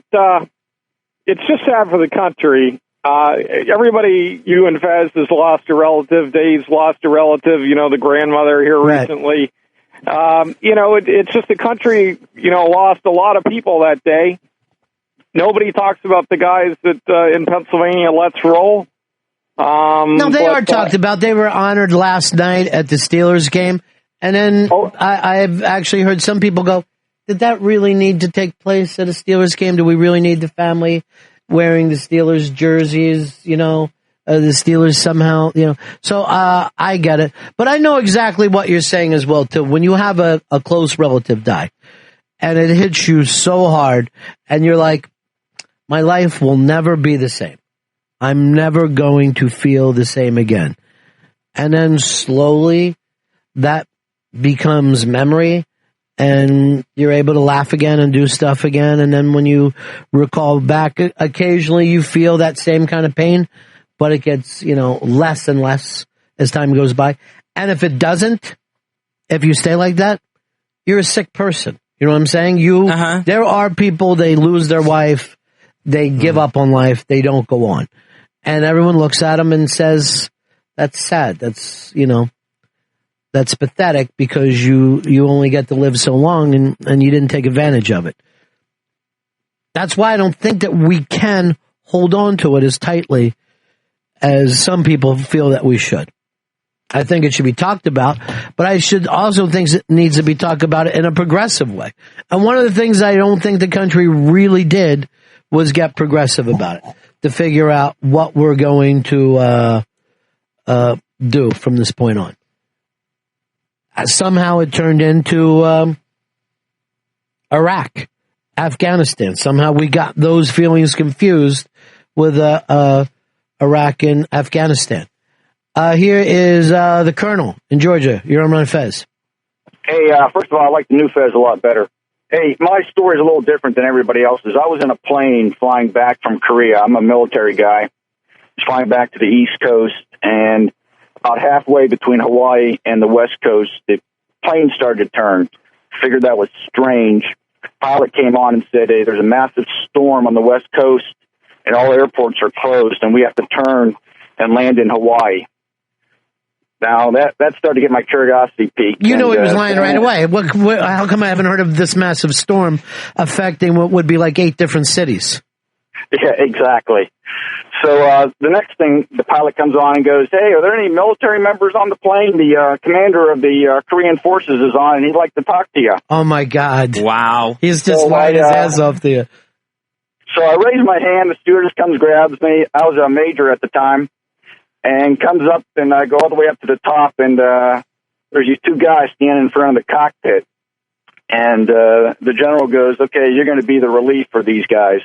it's just sad for the country. Everybody, you and Fez, has lost a relative. Dave's lost a relative, the grandmother here recently. It's just the country, lost a lot of people that day. Nobody talks about the guys that in Pennsylvania, let's roll. No, they are talked about. They were honored last night at the Steelers game. And then I've actually heard some people go, did that really need to take place at a Steelers game? Do we really need the family wearing the Steelers jerseys, the Steelers somehow, So I get it. But I know exactly what you're saying as well, too. When you have a close relative die and it hits you so hard and you're like, my life will never be the same. I'm never going to feel the same again. And then slowly that becomes memory and you're able to laugh again and do stuff again. And then when you recall back, occasionally you feel that same kind of pain, but it gets, less and less as time goes by. And if it doesn't, if you stay like that, you're a sick person. You know what I'm saying? There are people, they lose their wife, they give up on life, they don't go on. And everyone looks at them and says, that's sad. That's, that's pathetic because you only get to live so long and you didn't take advantage of it. That's why I don't think that we can hold on to it as tightly as some people feel that we should. I think it should be talked about, but I should also think it needs to be talked about in a progressive way. And one of the things I don't think the country really did was get progressive about it, to figure out what we're going to do from this point on. Somehow it turned into Iraq, Afghanistan. Somehow we got those feelings confused with Iraq and Afghanistan. Here is the Colonel in Georgia. You're on Ron Fez. Hey, first of all, I like the new Fez a lot better. Hey, my story is a little different than everybody else's. I was in a plane flying back from Korea. I'm a military guy. Flying back to the East Coast, and about halfway between Hawaii and the West Coast, the plane started to turn. Figured that was strange. Pilot came on and said, hey, there's a massive storm on the West Coast, and all airports are closed, and we have to turn and land in Hawaii. Now, that started to get my curiosity piqued. He was lying right away. How come I haven't heard of this massive storm affecting what would be like 8 different cities? Yeah, exactly. So the next thing, the pilot comes on and goes, hey, are there any military members on the plane? The commander of the Korean forces is on, and he'd like to talk to you. Oh, my God. Wow. He's just lying his ass off to you. So I raise my hand. The stewardess comes, grabs me. I was a major at the time. And comes up, and I go all the way up to the top, and there's these 2 guys standing in front of the cockpit. And the general goes, okay, you're going to be the relief for these guys.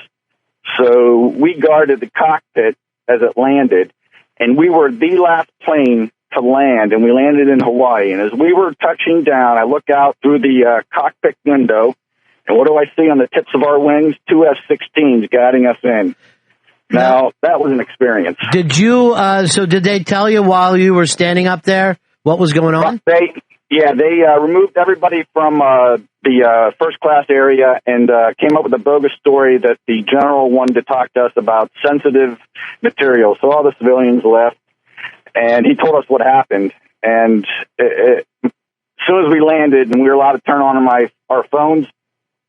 So we guarded the cockpit as it landed, and we were the last plane to land, and we landed in Hawaii. And as we were touching down, I look out through the cockpit window, And what do I see on the tips of our wings? 2 F-16s guiding us in. Now, that was an experience. Did you, so did they tell you while you were standing up there what was going on? They removed everybody from the first class area and came up with a bogus story that the general wanted to talk to us about sensitive material. So all the civilians left, and he told us what happened. And as soon as we landed and we were allowed to turn on our phones,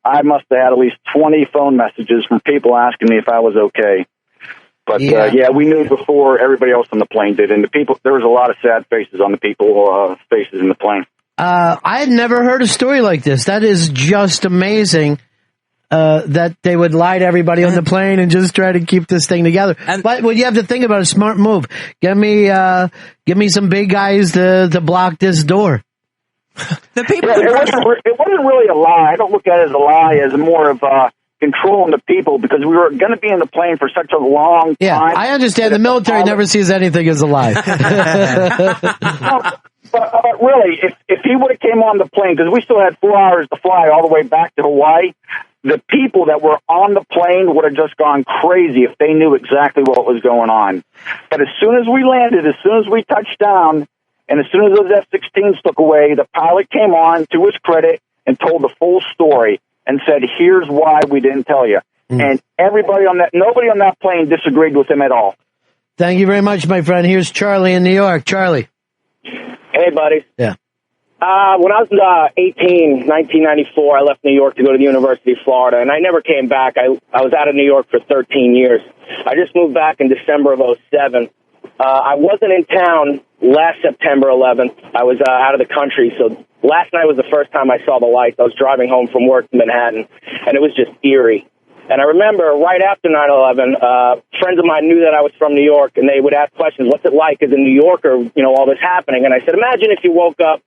I must have had at least 20 phone messages from people asking me if I was okay. But we knew before everybody else on the plane did, and there was a lot of sad faces on the people's faces in the plane. I had never heard a story like this. That is just amazing. That they would lie to everybody on the plane and just try to keep this thing together. But what you have to think about, a smart move. Give me some big guys to block this door. The people. It wasn't really a lie. I don't look at it as a lie, as more of controlling the people, because we were going to be in the plane for such a long time. Yeah, I understand. The military never sees anything as a lie. But really, if he would have came on the plane, because we still had 4 hours to fly all the way back to Hawaii, the people that were on the plane would have just gone crazy if they knew exactly what was going on. But as soon as we landed, as soon as we touched down, and as soon as those F-16s took away, the pilot came on, to his credit, and told the full story and said, here's why we didn't tell you. And nobody on that plane disagreed with him at all. Thank you very much, my friend. Here's Charlie in New York. Charlie. Hey, buddy. Yeah. When I was 18, 1994, I left New York to go to the University of Florida, and I never came back. I was out of New York for 13 years. I just moved back in December of 2007. I wasn't in town last September 11th. I was out of the country, so last night was the first time I saw the lights. I was driving home from work in Manhattan, and it was just eerie. And I remember right after 9/11, friends of mine knew that I was from New York, and they would ask questions, what's it like as a New Yorker, all this happening? And I said, imagine if you woke up,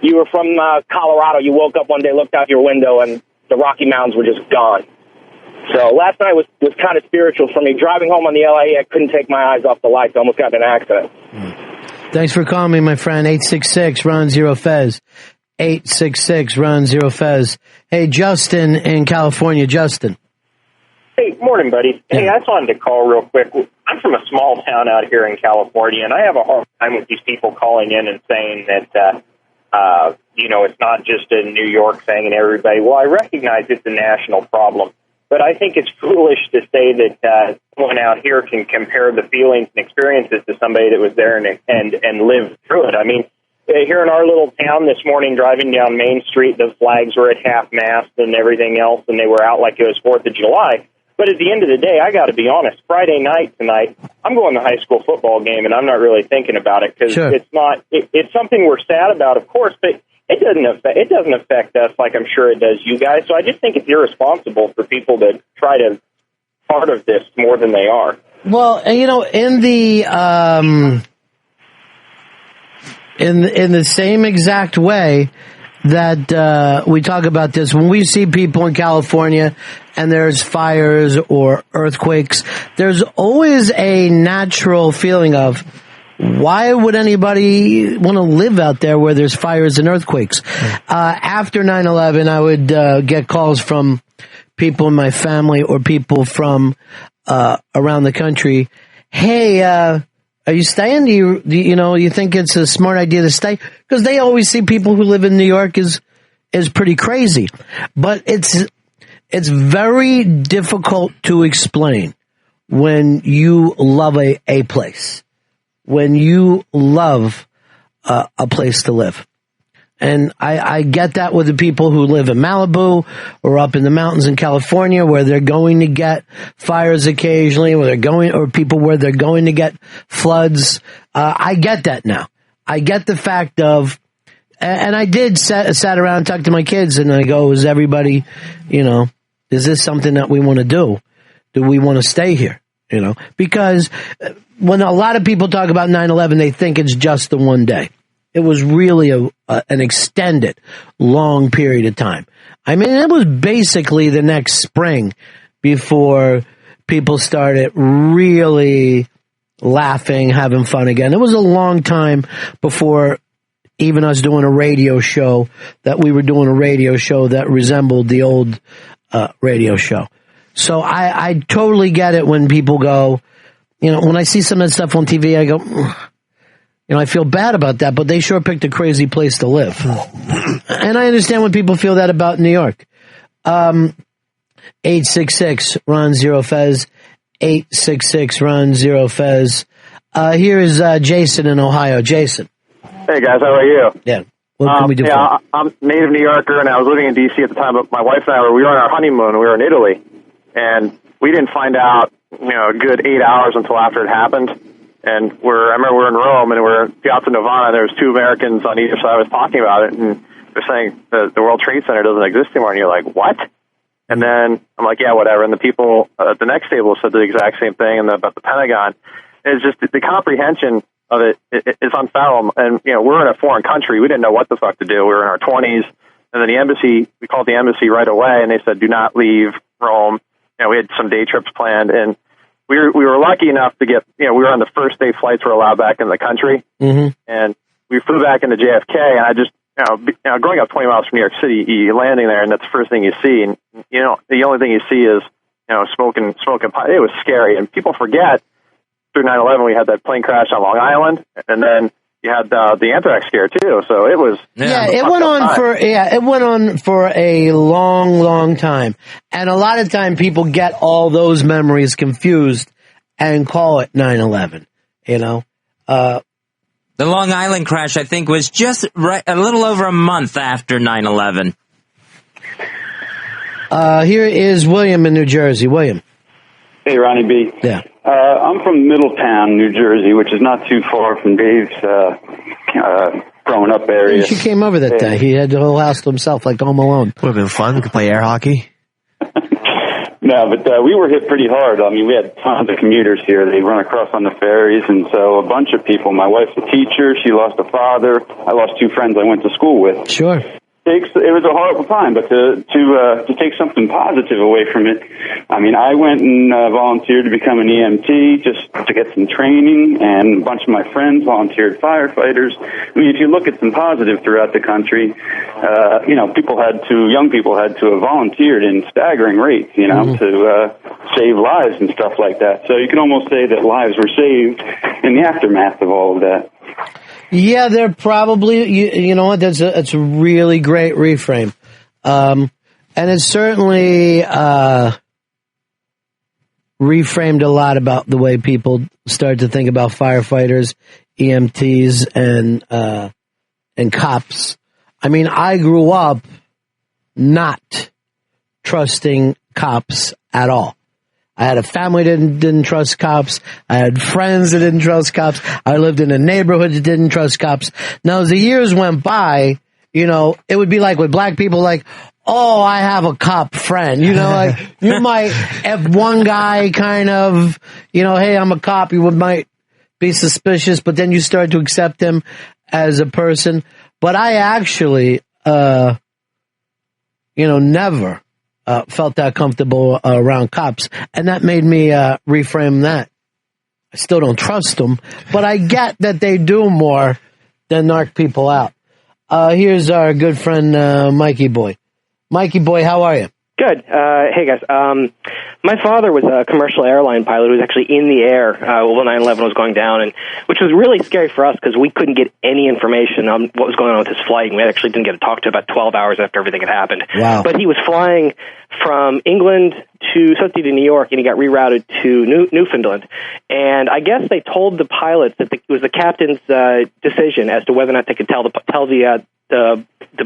you were from Colorado, you woke up one day, looked out your window, and the Rocky Mountains were just gone. So last night was kind of spiritual for me. Driving home on the LA, I couldn't take my eyes off the lights. I almost got in an accident. Thanks for calling me, my friend. 866-RON-0-FEZ. 866-RON-0-FEZ. Hey, Justin in California. Justin. Hey, morning, buddy. Hey, I just wanted to call real quick. I'm from a small town out here in California, and I have a hard time with these people calling in and saying that, it's not just a New York thing and everybody. Well, I recognize it's a national problem, but I think it's foolish to say that someone out here can compare the feelings and experiences to somebody that was there and lived through it. I mean, here in our little town this morning, driving down Main Street, the flags were at half-mast and everything else, and they were out like it was 4th of July. But at the end of the day, I got to be honest, Friday night tonight, I'm going to the high school football game, and I'm not really thinking about it because it's something we're sad about, of course, but it doesn't affect us like I'm sure it does you guys. So I just think it's irresponsible for people to try to part of this more than they are. Well, in the same exact way that we talk about this, when we see people in California and there's fires or earthquakes, there's always a natural feeling of, why would anybody want to live out there where there's fires and earthquakes? After 9/11, I would get calls from people in my family or people from around the country. Hey, are you staying? Do you think it's a smart idea to stay? Because they always see people who live in New York is pretty crazy. But it's very difficult to explain when you love a place, when you love a place to live. And I get that with the people who live in Malibu or up in the mountains in California, where they're going to get fires occasionally, or people where they're going to get floods. I get that now. I get the fact of, and I did sat around and talked to my kids, and I go, is everybody, is this something that we want to do? Do we want to stay here? Because when a lot of people talk about 9/11, they think it's just the one day. It was really an extended, long period of time. I mean, it was basically the next spring before people started really laughing, having fun again. It was a long time before even us doing a radio show, that we were doing a radio show that resembled the old radio show. So I totally get it when people go, when I see some of that stuff on TV, I go, I feel bad about that, but they sure picked a crazy place to live. And I understand when people feel that about New York. 866 Ron Zero Fez. 866 Ron Zero Fez. Here is Jason in Ohio. Jason. Hey guys, how are you? Yeah. What can we do? Yeah, I'm a native New Yorker, and I was living in D.C. at the time. But my wife and I we were on our honeymoon. We were in Italy, and we didn't find out, a good 8 hours until after it happened. And I remember we're in Rome, and we're in Piazza Nirvana. There was two Americans on either side. I was talking about it, and they're saying the World Trade Center doesn't exist anymore. And you're like, what? And then I'm like, yeah, whatever. And the people at the next table said the exact same thing about the Pentagon. It's just the comprehension of it is unfathomable. And, we're in a foreign country. We didn't know what the fuck to do. We were in our 20s. And then we called the embassy right away, and they said, do not leave Rome. We had some day trips planned. And we were lucky enough to get, we were on the first day flights were allowed back in the country. Mm-hmm. And we flew back into JFK, and I just, growing up 20 miles from New York City, you're landing there, and that's the first thing you see. And, the only thing you see is, smoking pot. It was scary. And people forget, through 9/11, we had that plane crash on Long Island, and then you had the anthrax scare, too. So it was... it went on for a long, long time. And a lot of time people get all those memories confused and call it 9/11, The Long Island crash, I think, was just a little over a month after 9/11. Here is William in New Jersey. William. Hey, Ronnie B. Yeah. I'm from Middletown, New Jersey, which is not too far from Dave's growing up area. He came over that day. He had the whole house to himself, like Home Alone. Would have been fun. We could play air hockey. No, but we were hit pretty hard. I mean, we had tons of commuters here. They run across on the ferries, and so a bunch of people. My wife's a teacher. She lost a father. I lost two friends I went to school with. Sure. It was a horrible time, but to take something positive away from it, I mean, I went and volunteered to become an EMT just to get some training, and a bunch of my friends volunteered firefighters. I mean, if you look at some positive throughout the country, young people had to have volunteered in staggering rates, to save lives and stuff like that. So you can almost say that lives were saved in the aftermath of all of that. Yeah, they're probably, you know what, that's a really great reframe. And it's certainly reframed a lot about the way people start to think about firefighters, EMTs, and cops. I mean, I grew up not trusting cops at all. I had a family that didn't trust cops. I had friends that didn't trust cops. I lived in a neighborhood that didn't trust cops. Now, as the years went by, it would be like with black people, like, oh, I have a cop friend. Like you might have one guy kind of, hey, I'm a cop. You might be suspicious, but then you start to accept him as a person. But I actually, never felt that comfortable around cops, and that made me reframe that. I still don't trust them, but I get that they do more than narc people out. Here's our good friend Mikey Boy. Mikey Boy, how are you? Good. Hey, guys. My father was a commercial airline pilot who was actually in the air when 9/11 was going down, and which was really scary for us because we couldn't get any information on what was going on with his flight, and we actually didn't get to talk to him about 12 hours after everything had happened. Wow. But he was flying from England to New York, and he got rerouted to Newfoundland. And I guess they told the pilots that it was the captain's decision as to whether or not they could tell the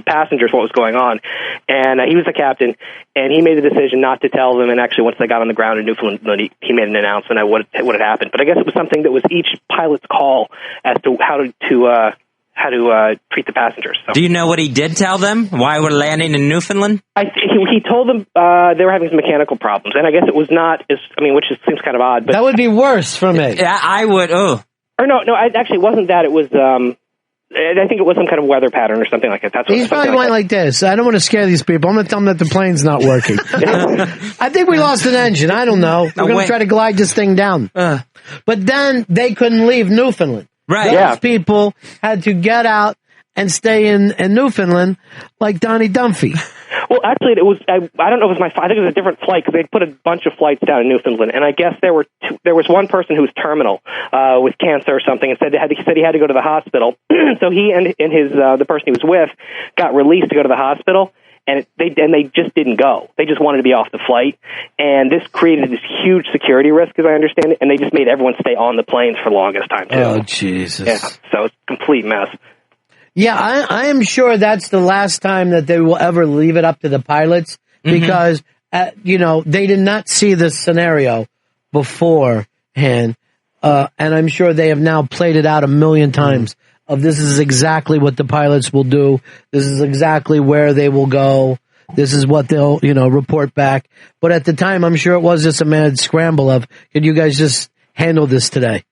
passengers what was going on. And he was the captain, and he made the decision not to tell them. And actually, once they got on the ground in Newfoundland, he made an announcement of what had happened. But I guess it was something that was each pilot's call as to how to treat the passengers. So. Do you know what he did tell them? Why we're landing in Newfoundland? He told them they were having some mechanical problems, and I guess it was not which seems kind of odd. But that would be worse for me. Yeah, I would. Oh, or no, it actually wasn't that. It was. I think it was some kind of weather pattern or something like that. He's probably going like this. I don't want to scare these people. I'm going to tell them that the plane's not working. I think we lost an engine. I don't know. We're going to try to glide this thing down. But then they couldn't leave Newfoundland. Right. Those people had to get out and stay in Newfoundland like Donnie Dunphy. Well, actually, it was. I don't know if it was my. I think it was a different flight because they'd put a bunch of flights down in Newfoundland, and I guess there was one person who was terminal with cancer or something, and said he had to go to the hospital. So he and his the person he was with got released to go to the hospital, and they just didn't go. They just wanted to be off the flight, and this created this huge security risk, as I understand it, and they just made everyone stay on the planes for the longest time too. Oh Jesus! Yeah, so it's a complete mess. Yeah, I am sure that's the last time that they will ever leave it up to the pilots because, they did not see this scenario beforehand. And I'm sure they have now played it out a million times of this is exactly what the pilots will do. This is exactly where they will go. This is what they'll, report back. But at the time, I'm sure it was just a mad scramble of, can you guys just handle this today?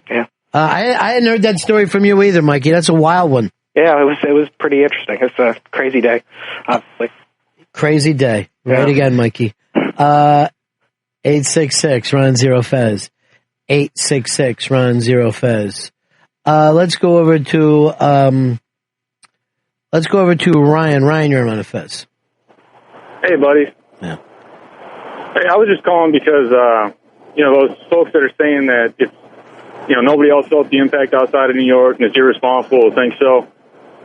Yeah. I hadn't heard that story from you either, Mikey. That's a wild one. Yeah, it was pretty interesting. It's a crazy day, obviously. Crazy day. Right again, Mikey. 866 Ron Zero Fez. 866 Ron Zero Fez. Let's go over to Ryan. Ryan, you're on a Fez. Hey, buddy. Yeah. Hey, I was just calling because those folks that are saying that it's nobody else felt the impact outside of New York and it's irresponsible to think so.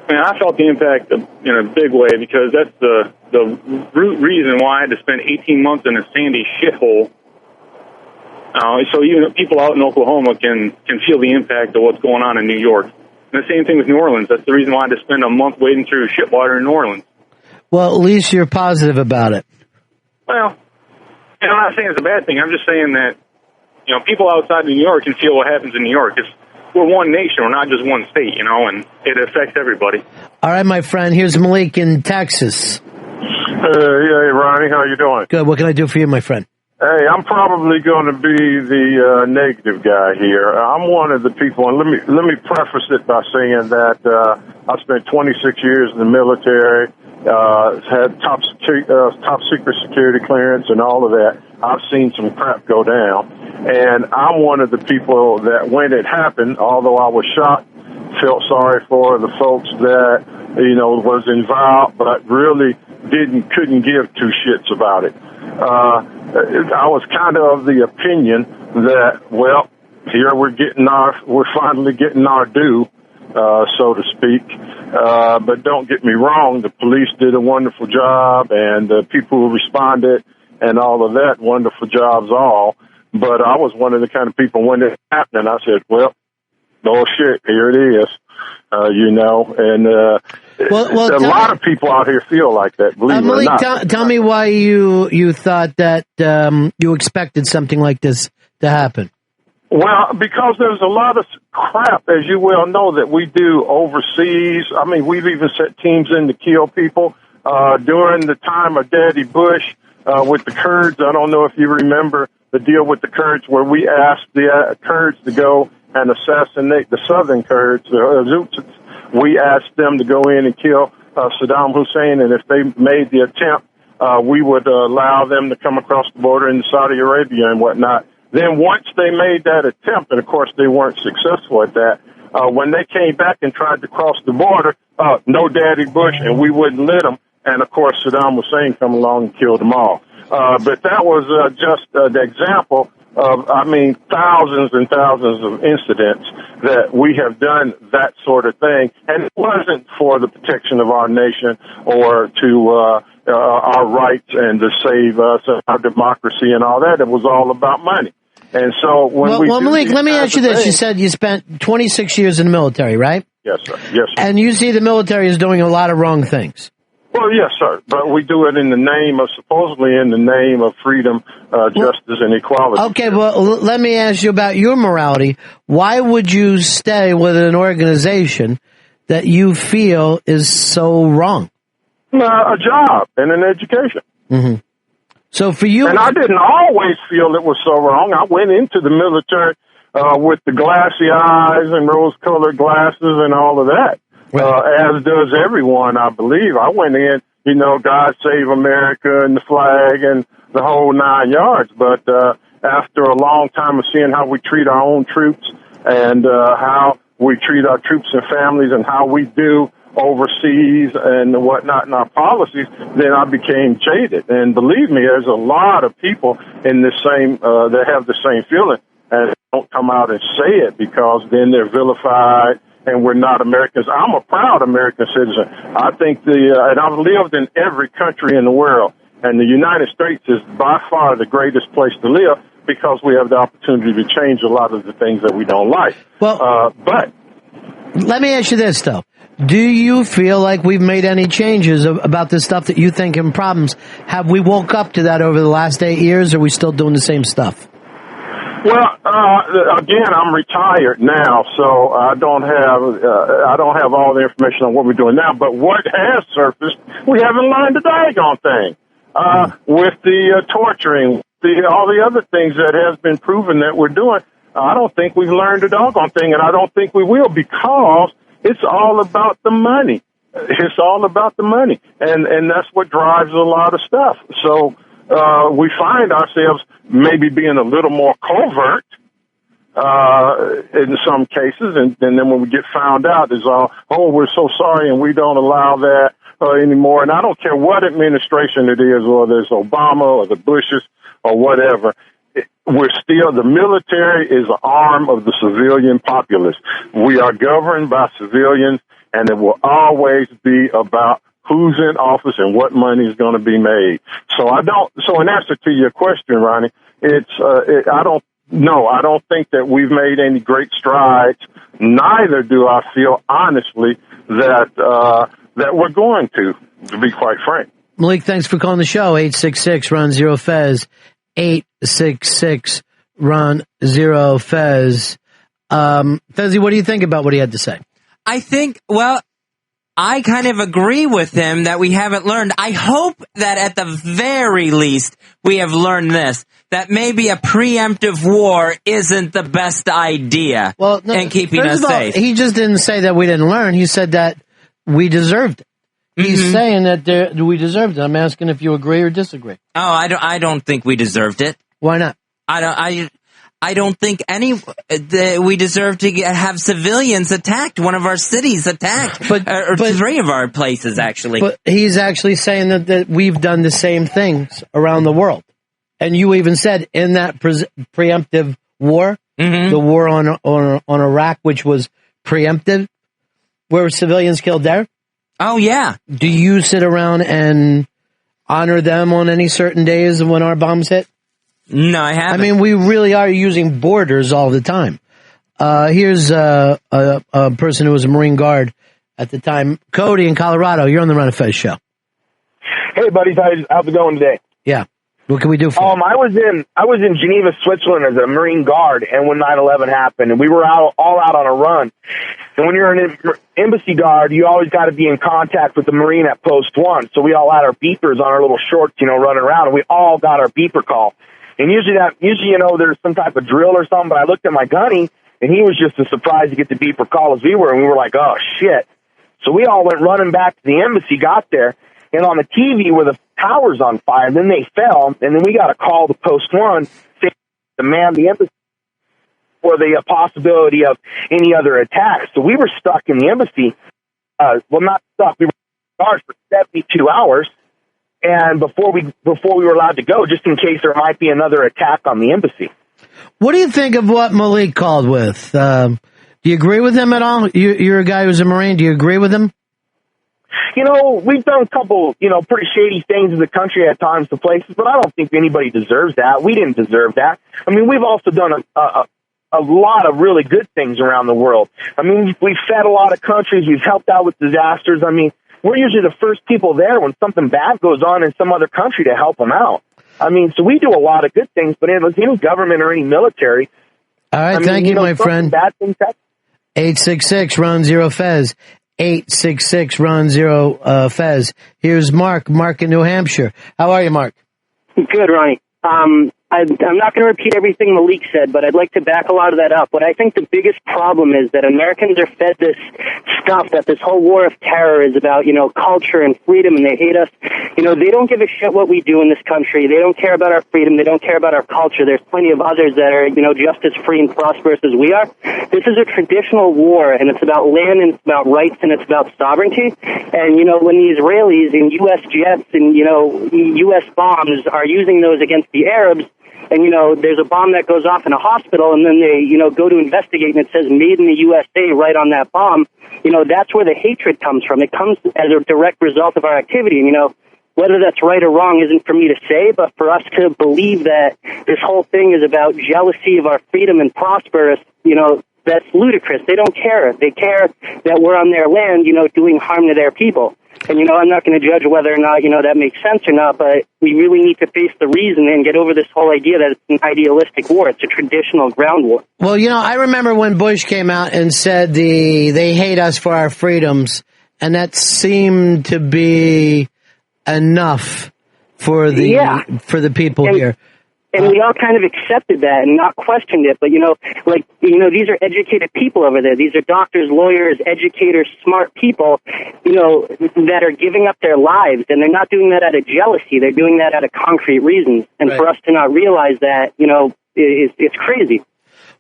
I mean, I felt the impact in a big way because that's the root reason why I had to spend 18 months in a sandy shithole. So even people out in Oklahoma can feel the impact of what's going on in New York. And the same thing with New Orleans. That's the reason why I had to spend a month wading through shit water in New Orleans. Well, at least you're positive about it. Well, I'm not saying it's a bad thing. I'm just saying that, people outside of New York can feel what happens in New York. We're one nation. We're not just one state, and it affects everybody. All right, my friend. Here's Malik in Texas. Hey, Ronnie. How you doing? Good. What can I do for you, my friend? Hey, I'm probably going to be the negative guy here. I'm one of the people, and let me preface it by saying that I spent 26 years in the military, had top secret security clearance and all of that. I've seen some crap go down, and I'm one of the people that when it happened, although I was shocked, felt sorry for the folks that was involved, but really couldn't give two shits about it. I was kind of the opinion that, well, here we're finally getting our due, so to speak. But don't get me wrong, the police did a wonderful job, and the people who responded and all of that, wonderful jobs all. But I was one of the kind of people when it happened, I said, well, bullshit, here it is, and a lot of people out here feel like that, believe it or not. Tell me why you thought that you expected something like this to happen. Well, because there's a lot of crap, as you well know, that we do overseas. I mean, we've even set teams in to kill people. During the time of Daddy Bush with the Kurds, I don't know if you remember the deal with the Kurds where we asked the Kurds to go and assassinate the southern Kurds, the Azutsis. We asked them to go in and kill Saddam Hussein, and if they made the attempt, we would allow them to come across the border into Saudi Arabia and whatnot. Then once they made that attempt, and of course they weren't successful at that, when they came back and tried to cross the border, no Daddy Bush, and we wouldn't let them. And of course Saddam Hussein come along and killed them all. But that was just the example of, thousands and thousands of incidents that we have done that sort of thing. And it wasn't for the protection of our nation or to our rights and to save us, our democracy and all that. It was all about money. And so when Malik, let me ask you this. You said you spent 26 years in the military, right? Yes, sir. Yes, sir. And you see the military is doing a lot of wrong things. Well, yes, sir. But we do it supposedly in the name of freedom, justice, and equality. Okay, well, let me ask you about your morality. Why would you stay with an organization that you feel is so wrong? A job and an education. Mm-hmm. So for you... And I didn't always feel it was so wrong. I went into the military with the glassy eyes and rose-colored glasses and all of that. As does everyone, I believe. I went in, God Save America and the flag and the whole 9 yards. But after a long time of seeing how we treat our own troops and how we treat our troops and families and how we do overseas and whatnot in our policies, then I became jaded. And believe me, there's a lot of people in the same that have the same feeling and don't come out and say it because then they're vilified and we're not Americans. I'm a proud American citizen. I think and I've lived in every country in the world, and the United States is by far the greatest place to live because we have the opportunity to change a lot of the things that we don't like. Well, but let me ask you this, though. Do you feel like we've made any changes about the stuff that you think are problems? Have we woke up to that over the last 8 years, or are we still doing the same stuff? Well, again, I'm retired now, so I don't have all the information on what we're doing now. But what has surfaced, we haven't learned the daggone thing. With the torturing, all the other things that has been proven that we're doing, I don't think we've learned the doggone thing, and I don't think we will because it's all about the money. It's all about the money, and that's what drives a lot of stuff. So we find ourselves maybe being a little more covert in some cases, and then when we get found out, it's all, oh, we're so sorry, and we don't allow that anymore. And I don't care what administration it is, whether it's Obama or the Bushes or whatever. We're still, the military is an arm of the civilian populace. We are governed by civilians, and it will always be about who's in office and what money is going to be made. So in answer to your question, Ronnie, I don't think that we've made any great strides. Neither do I feel, honestly, that we're going to be quite frank. Malik, thanks for calling the show. 866-RUN-0-FEZ. 866-RUN-0-FEZ. Fezzy, what do you think about what he had to say? I think, well, I kind of agree with him that we haven't learned. I hope that at the very least we have learned this, that maybe a preemptive war isn't the best idea in keeping us safe. He just didn't say that we didn't learn. He said that we deserved it. He's saying that we deserved it. I'm asking if you agree or disagree. Oh, I don't think we deserved it. Why not? I don't think we deserve to have civilians attacked. One of our cities attacked, but three of our places actually. But he's actually saying that we've done the same things around the world, and you even said in that preemptive war, the war on Iraq, which was preemptive, where civilians killed there. Oh yeah. Do you sit around and honor them on any certain days when our bombs hit? No, I haven't. I mean, we really are using borders all the time. Here's a person who was a Marine Guard at the time. Cody in Colorado, you're on the Ron and Fez show. Hey, buddies, how's it going today? Yeah. What can we do for you? I was in Geneva, Switzerland as a Marine Guard, and when 9/11 happened, and we were all out on a run. And when you're an embassy guard, you always got to be in contact with the Marine at Post 1. So we all had our beepers on our little shorts, running around, and we all got our beeper call. And usually, there's some type of drill or something, but I looked at my gunny, and he was just as surprised to get the beeper call as we were, and we were like, oh, shit. So we all went running back to the embassy, got there, and on the TV were the towers on fire. Then they fell, and then we got a call to Post 1 saying to man the embassy for the possibility of any other attacks. So we were stuck in the embassy. Not stuck. We were guards for 72 hours. And before we were allowed to go, just in case there might be another attack on the embassy. What do you think of what Malik called with? Do you agree with him at all? You're a guy who's a Marine. Do you agree with him? We've done a couple, pretty shady things in the country at times to places, but I don't think anybody deserves that. We didn't deserve that. I mean, we've also done a lot of really good things around the world. I mean, we've fed a lot of countries. We've helped out with disasters. I mean, we're usually the first people there when something bad goes on in some other country to help them out. I mean, so we do a lot of good things, but any government or any military. All right, thank you, my friend. Bad things happen. 866-RUN-0-FEZ. 866-RUN-0-FEZ. Here's Mark in New Hampshire. How are you, Mark? Good, Ronnie. I'm not going to repeat everything Malik said, but I'd like to back a lot of that up. What I think the biggest problem is that Americans are fed this stuff that this whole war of terror is about, culture and freedom, and they hate us. They don't give a shit what we do in this country. They don't care about our freedom. They don't care about our culture. There's plenty of others that are, just as free and prosperous as we are. This is a traditional war, and it's about land, and it's about rights, and it's about sovereignty. And, when the Israelis and U.S. jets and, U.S. bombs are using those against the Arabs, and, there's a bomb that goes off in a hospital, and then they, go to investigate, and it says made in the USA right on that bomb. That's where the hatred comes from. It comes as a direct result of our activity. And, whether that's right or wrong isn't for me to say, but for us to believe that this whole thing is about jealousy of our freedom and prosperous, that's ludicrous. They don't care. They care that we're on their land, doing harm to their people. And, I'm not going to judge whether or not, that makes sense or not, but we really need to face the reason and get over this whole idea that it's an idealistic war. It's a traditional ground war. Well, I remember when Bush came out and said they hate us for our freedoms, and that seemed to be enough for the people here. And we all kind of accepted that and not questioned it. But, these are educated people over there. These are doctors, lawyers, educators, smart people, that are giving up their lives. And they're not doing that out of jealousy. They're doing that out of concrete reasons. And for us to not realize that, it's crazy.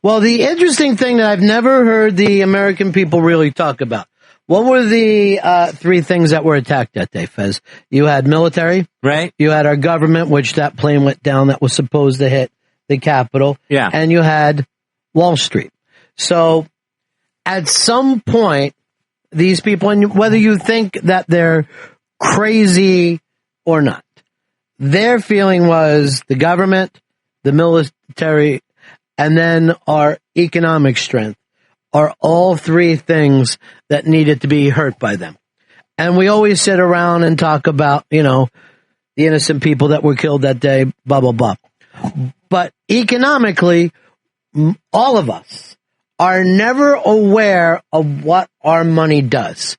Well, the interesting thing that I've never heard the American people really talk about. What were the three things that were attacked that day, Fez? You had military. Right. You had our government, which that plane went down that was supposed to hit the Capitol. Yeah. And you had Wall Street. So at some point, these people, and whether you think that they're crazy or not, their feeling was the government, the military, and then our economic strength are all three things that needed to be hurt by them. And we always sit around and talk about, the innocent people that were killed that day, blah, blah, blah. But economically, all of us are never aware of what our money does.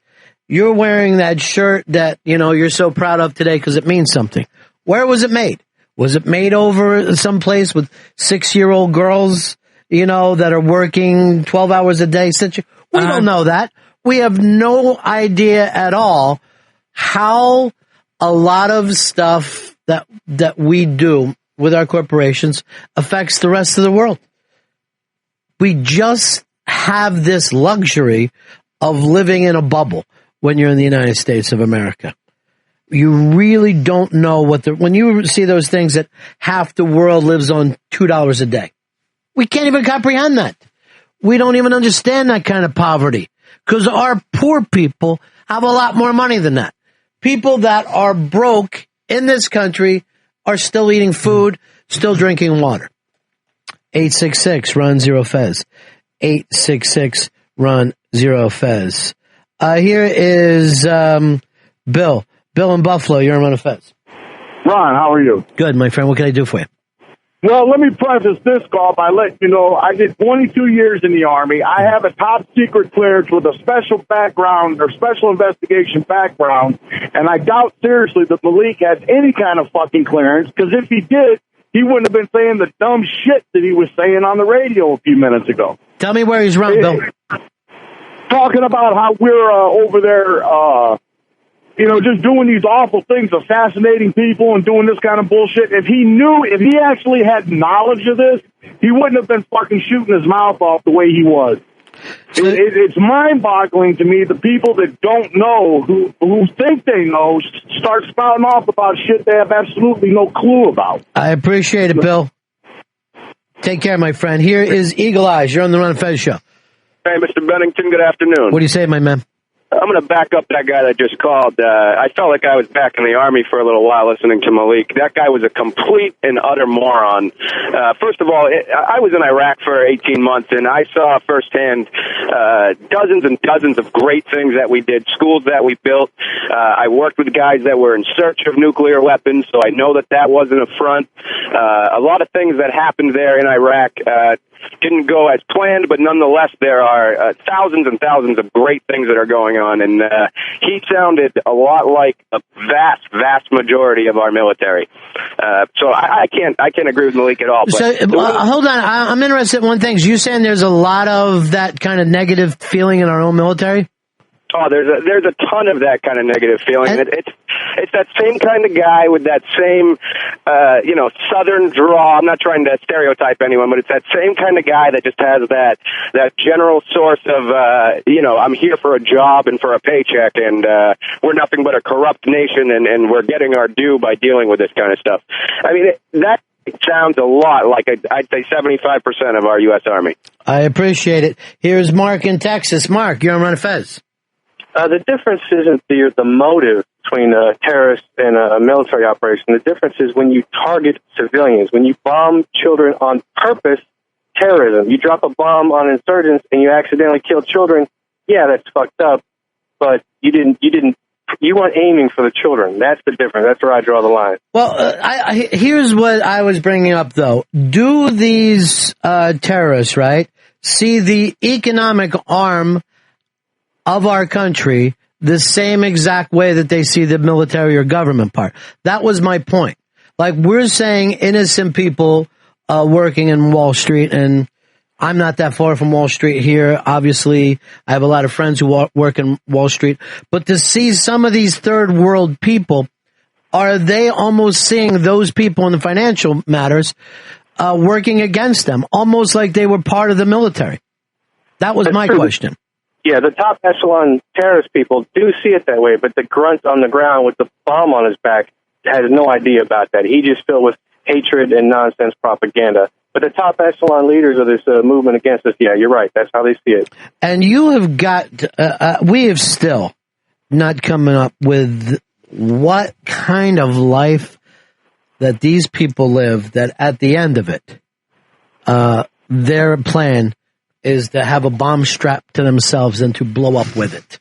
You're wearing that shirt that, you're so proud of today because it means something. Where was it made? Was it made over someplace with 6-year-old girls, that are working 12 hours a day? We don't know that. We have no idea at all how a lot of stuff that we do with our corporations affects the rest of the world. We just have this luxury of living in a bubble when you're in the United States of America. You really don't know when you see those things that half the world lives on $2 a day. We can't even comprehend that. We don't even understand that kind of poverty because our poor people have a lot more money than that. People that are broke in this country are still eating food, still drinking water. 866-RUN-0-FEZ. 866-RUN-0-FEZ. Here is Bill. Bill in Buffalo, you're on Run of Fez. Ron, how are you? Good, my friend. What can I do for you? Well, let me preface this call by letting you know I did 22 years in the Army. I have a top secret clearance with a special background or special investigation background, and I doubt seriously that Malik has any kind of fucking clearance, because if he did, he wouldn't have been saying the dumb shit that he was saying on the radio a few minutes ago. Tell me where he's wrong, Bill. Talking about how we're over there, just doing these awful things, assassinating people and doing this kind of bullshit. If he actually had knowledge of this, he wouldn't have been fucking shooting his mouth off the way he was. It's mind-boggling to me the people that don't know, who think they know, start spouting off about shit they have absolutely no clue about. I appreciate it, Bill. Take care, my friend. Here is Eagle Eyes. You're on the Run of Fez show. Hey, Mr. Bennington, good afternoon. What do you say, my man? I'm going to back up that guy that just called. I felt like I was back in the Army for a little while listening to Malik. That guy was a complete and utter moron. First of all, I was in Iraq for 18 months, and I saw firsthand dozens and dozens of great things that we did, schools that we built. I worked with guys that were in search of nuclear weapons, so I know that wasn't a front. A lot of things that happened there in Iraq didn't go as planned, but nonetheless, there are thousands and thousands of great things that are going on, and he sounded a lot like a vast majority of our military. So I can't agree with Malik at all. But So hold on, I'm interested in one thing. You saying there's a lot of that kind of negative feeling in our own military? Oh, there's a ton of that kind of negative feeling. It's that same kind of guy with that same, Southern drawl. I'm not trying to stereotype anyone, but it's that same kind of guy that just has that general source of, I'm here for a job and for a paycheck, and we're nothing but a corrupt nation, and we're getting our due by dealing with this kind of stuff. I mean, that sounds a lot like I'd say 75% of our U.S. Army. I appreciate it. Here's Mark in Texas. Mark, you're on Run Fez. The difference isn't the motive between a terrorist and a military operation. The difference is when you target civilians, when you bomb children on purpose, terrorism. You drop a bomb on insurgents and you accidentally kill children. Yeah, that's fucked up. But you weren't aiming for the children. That's the difference. That's where I draw the line. Well, here's what I was bringing up, though. Do these terrorists, right, see the economic arm of our country the same exact way that they see the military or government part? That was my point. Like, we're saying innocent people working in Wall Street, and I'm not that far from Wall Street here. Obviously, I have a lot of friends who work in Wall Street. But to see some of these third world people, are they almost seeing those people in the financial matters working against them, almost like they were part of the military? That was my question. Yeah, the top echelon terrorist people do see it that way, but the grunt on the ground with the bomb on his back has no idea about that. He just filled with hatred and nonsense propaganda. But the top echelon leaders of this movement against us, yeah, you're right. That's how they see it. And you have got, we have still not coming up with what kind of life that these people live, that at the end of it, their plan is to have a bomb strapped to themselves and to blow up with it.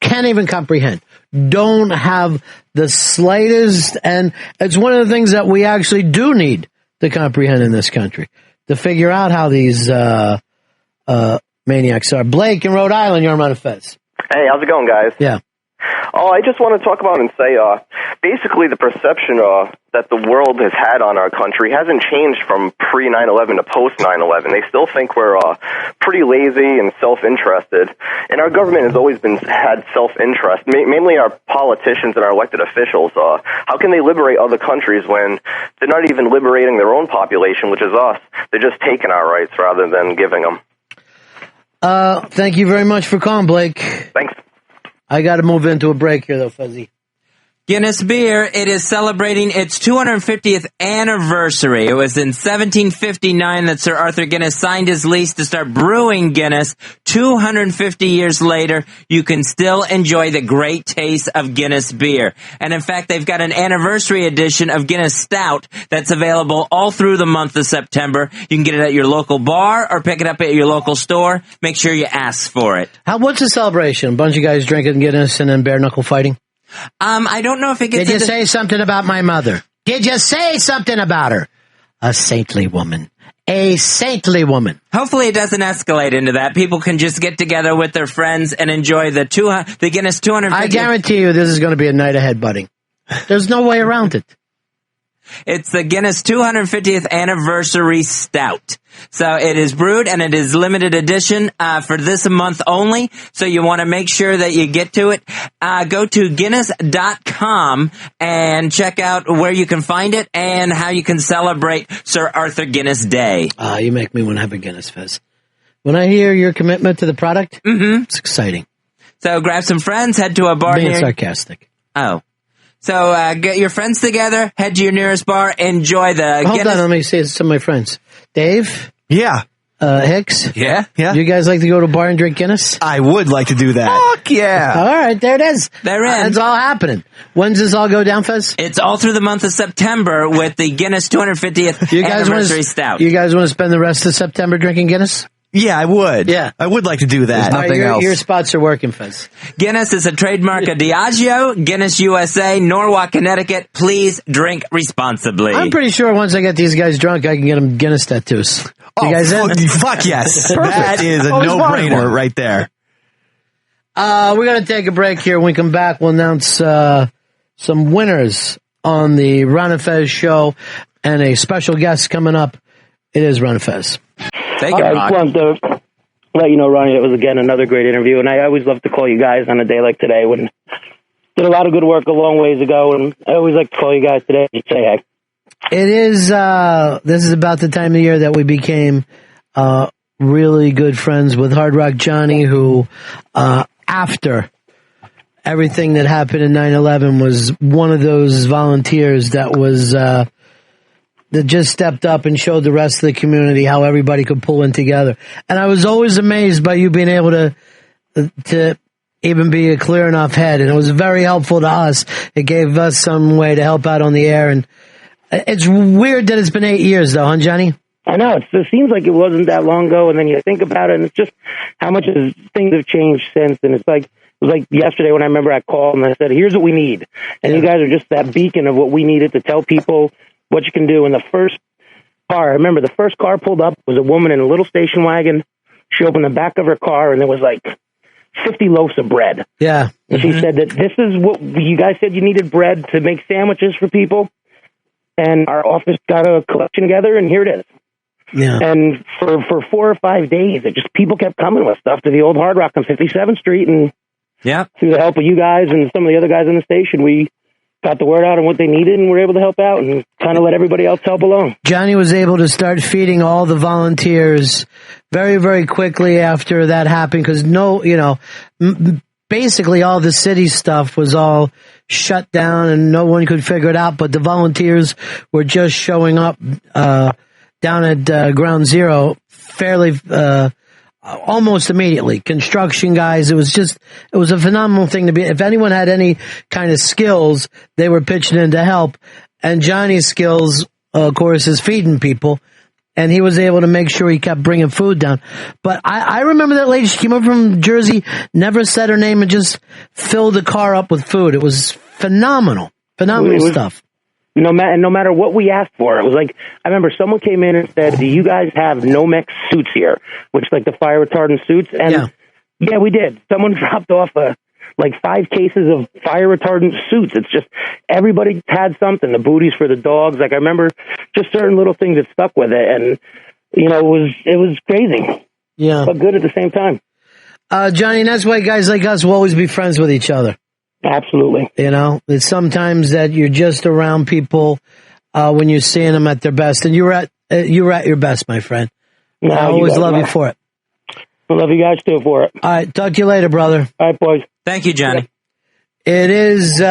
Can't even comprehend. Don't have the slightest, and it's one of the things that we actually do need to comprehend in this country, to figure out how these maniacs are. Blake in Rhode Island, you're on Fez. Hey, how's it going, guys? Yeah. Oh, I just want to talk about and say, basically the perception that the world has had on our country hasn't changed from pre-9/11 to post-9/11. They still think we're pretty lazy and self-interested, and our government has always had self-interest, mainly our politicians and our elected officials. How can they liberate other countries when they're not even liberating their own population, which is us? They're just taking our rights rather than giving them. Thank you very much for calling, Blake. Thanks. I got to move into a break here, though, Fuzzy. Guinness Beer, it is celebrating its 250th anniversary. It was in 1759 that Sir Arthur Guinness signed his lease to start brewing Guinness. 250 years later, you can still enjoy the great taste of Guinness Beer. And in fact, they've got an anniversary edition of Guinness Stout that's available all through the month of September. You can get it at your local bar or pick it up at your local store. Make sure you ask for it. What's the celebration? A bunch of guys drinking Guinness and then bare knuckle fighting? I don't know if it gets Did you say something about my mother? Did you say something about her? A saintly woman. A saintly woman. Hopefully it doesn't escalate into that. People can just get together with their friends and enjoy the Guinness 250. I guarantee you this is going to be a night ahead, buddy. There's no way around it. It's the Guinness 250th Anniversary Stout. So it is brewed and it is limited edition for this month only. So you want to make sure that you get to it. Go to Guinness.com and check out where you can find it and how you can celebrate Sir Arthur Guinness Day. You make me want to have a Guinness Fizz. When I hear your commitment to the product, it's exciting. So grab some friends, head to a bar Being near... sarcastic. Oh. So get your friends together, head to your nearest bar, enjoy the Hold Guinness... on, let me say this to my friends. Dave? Yeah. Hicks? Yeah? Yeah. You guys like to go to a bar and drink Guinness? I would like to do that. Fuck yeah. All right, there it is. They're in. It's all happening. When's this all go down, Fez? It's all through the month of September with the Guinness 250th Anniversary Stout. You guys want to spend the rest of September drinking Guinness? Yeah, I would. Yeah. I would like to do that. All right, your spots are working, Fez. Guinness is a trademark of Diageo, Guinness USA, Norwalk, Connecticut. Please drink responsibly. I'm pretty sure once I get these guys drunk, I can get them Guinness tattoos. You guys in? Fuck yes. Perfect. That is a Always no-brainer wanted one. right there. We're going to take a break here. When we come back, we'll announce some winners on the Ron and Fez show and a special guest coming up. It is Ron and Fez. Thank you, I just wanted to let you know, Ronnie, it was, again, another great interview. And I always love to call you guys on a day like today when did a lot of good work a long ways ago. And I always like to call you guys today and say hey. It is, this is about the time of year that we became really good friends with Hard Rock Johnny, who, after everything that happened in 9/11, was one of those volunteers that was, that just stepped up and showed the rest of the community how everybody could pull in together. And I was always amazed by you being able to even be a clear enough head. And it was very helpful to us. It gave us some way to help out on the air. And it's weird that it's been 8 years though, huh, Johnny? I know. It seems like it wasn't that long ago. And then you think about it and it's just how much things have changed since. And it was like yesterday when I remember I called and I said, here's what we need. And you guys are just that beacon of what we needed to tell people what you can do. And the first car, I remember the first car pulled up was a woman in a little station wagon. She opened the back of her car and there was like 50 loaves of bread. Yeah. And she said that this is what you guys said you needed bread to make sandwiches for people. And our office got a collection together and here it is. Yeah. And for 4 or 5 days, it just people kept coming with stuff to the old Hard Rock on 57th Street. And through the help of you guys and some of the other guys in the station, we got the word out on what they needed and were able to help out and kind of let everybody else help along. Johnny was able to start feeding all the volunteers very, very quickly after that happened because basically all the city stuff was all shut down and no one could figure it out, but the volunteers were just showing up down at Ground Zero fairly almost immediately. Construction guys, it was a phenomenal thing to be. If anyone had any kind of skills, they were pitching in to help. And Johnny's skills, of course, is feeding people. And he was able to make sure he kept bringing food down. But I remember that lady, she came up from Jersey, never said her name, and just filled the car up with food. It was phenomenal stuff. No matter what we asked for, it was like, I remember someone came in and said, do you guys have Nomex suits here? Which like the fire retardant suits. And yeah, we did. Someone dropped off 5 cases of fire retardant suits. It's just, everybody had something. The booties for the dogs. Like I remember just certain little things that stuck with it. And, it was crazy. Yeah. But good at the same time. Johnny, and that's why guys like us will always be friends with each other. Absolutely. It's sometimes that you're just around people when you're seeing them at their best, and you were at your best, my friend. No, I always love you for it. I love you guys too for it. All right, talk to you later, brother. All right, boys. Thank you, Johnny. It is,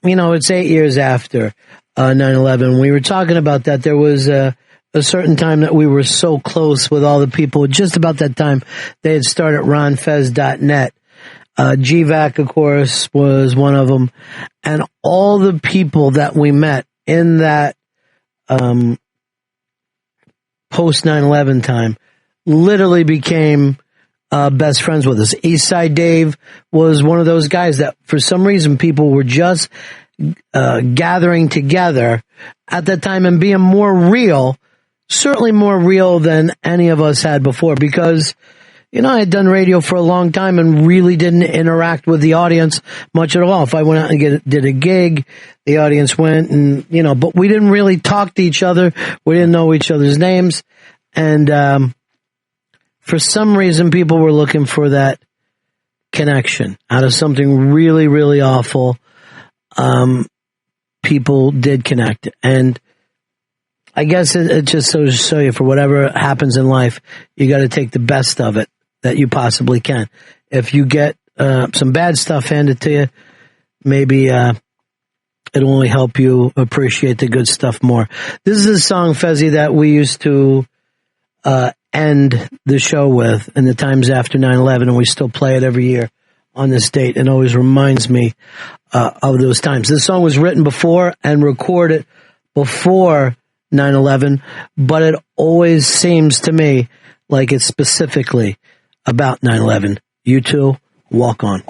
it's 8 years after 9/11. We were talking about that. There was a certain time that we were so close with all the people. Just about that time, they had started ronfez.net. GVAC, of course, was one of them. And all the people that we met in that post 9/11 time literally became best friends with us. Eastside Dave was one of those guys that for some reason people were just gathering together at that time and being more real. Certainly more real than any of us had before because, I had done radio for a long time and really didn't interact with the audience much at all. If I went out and did a gig, the audience went and, but we didn't really talk to each other. We didn't know each other's names. And for some reason, people were looking for that connection out of something really, really awful. People did connect. And I guess it just goes to show you for whatever happens in life, you got to take the best of it that you possibly can. If you get some bad stuff handed to you, maybe it'll only help you appreciate the good stuff more. This is a song, Fezzy, that we used to end the show with in the times after 9/11, and we still play it every year on this date. It always reminds me of those times. This song was written before and recorded before 9/11, but it always seems to me like it's specifically about 9/11. You two, walk on.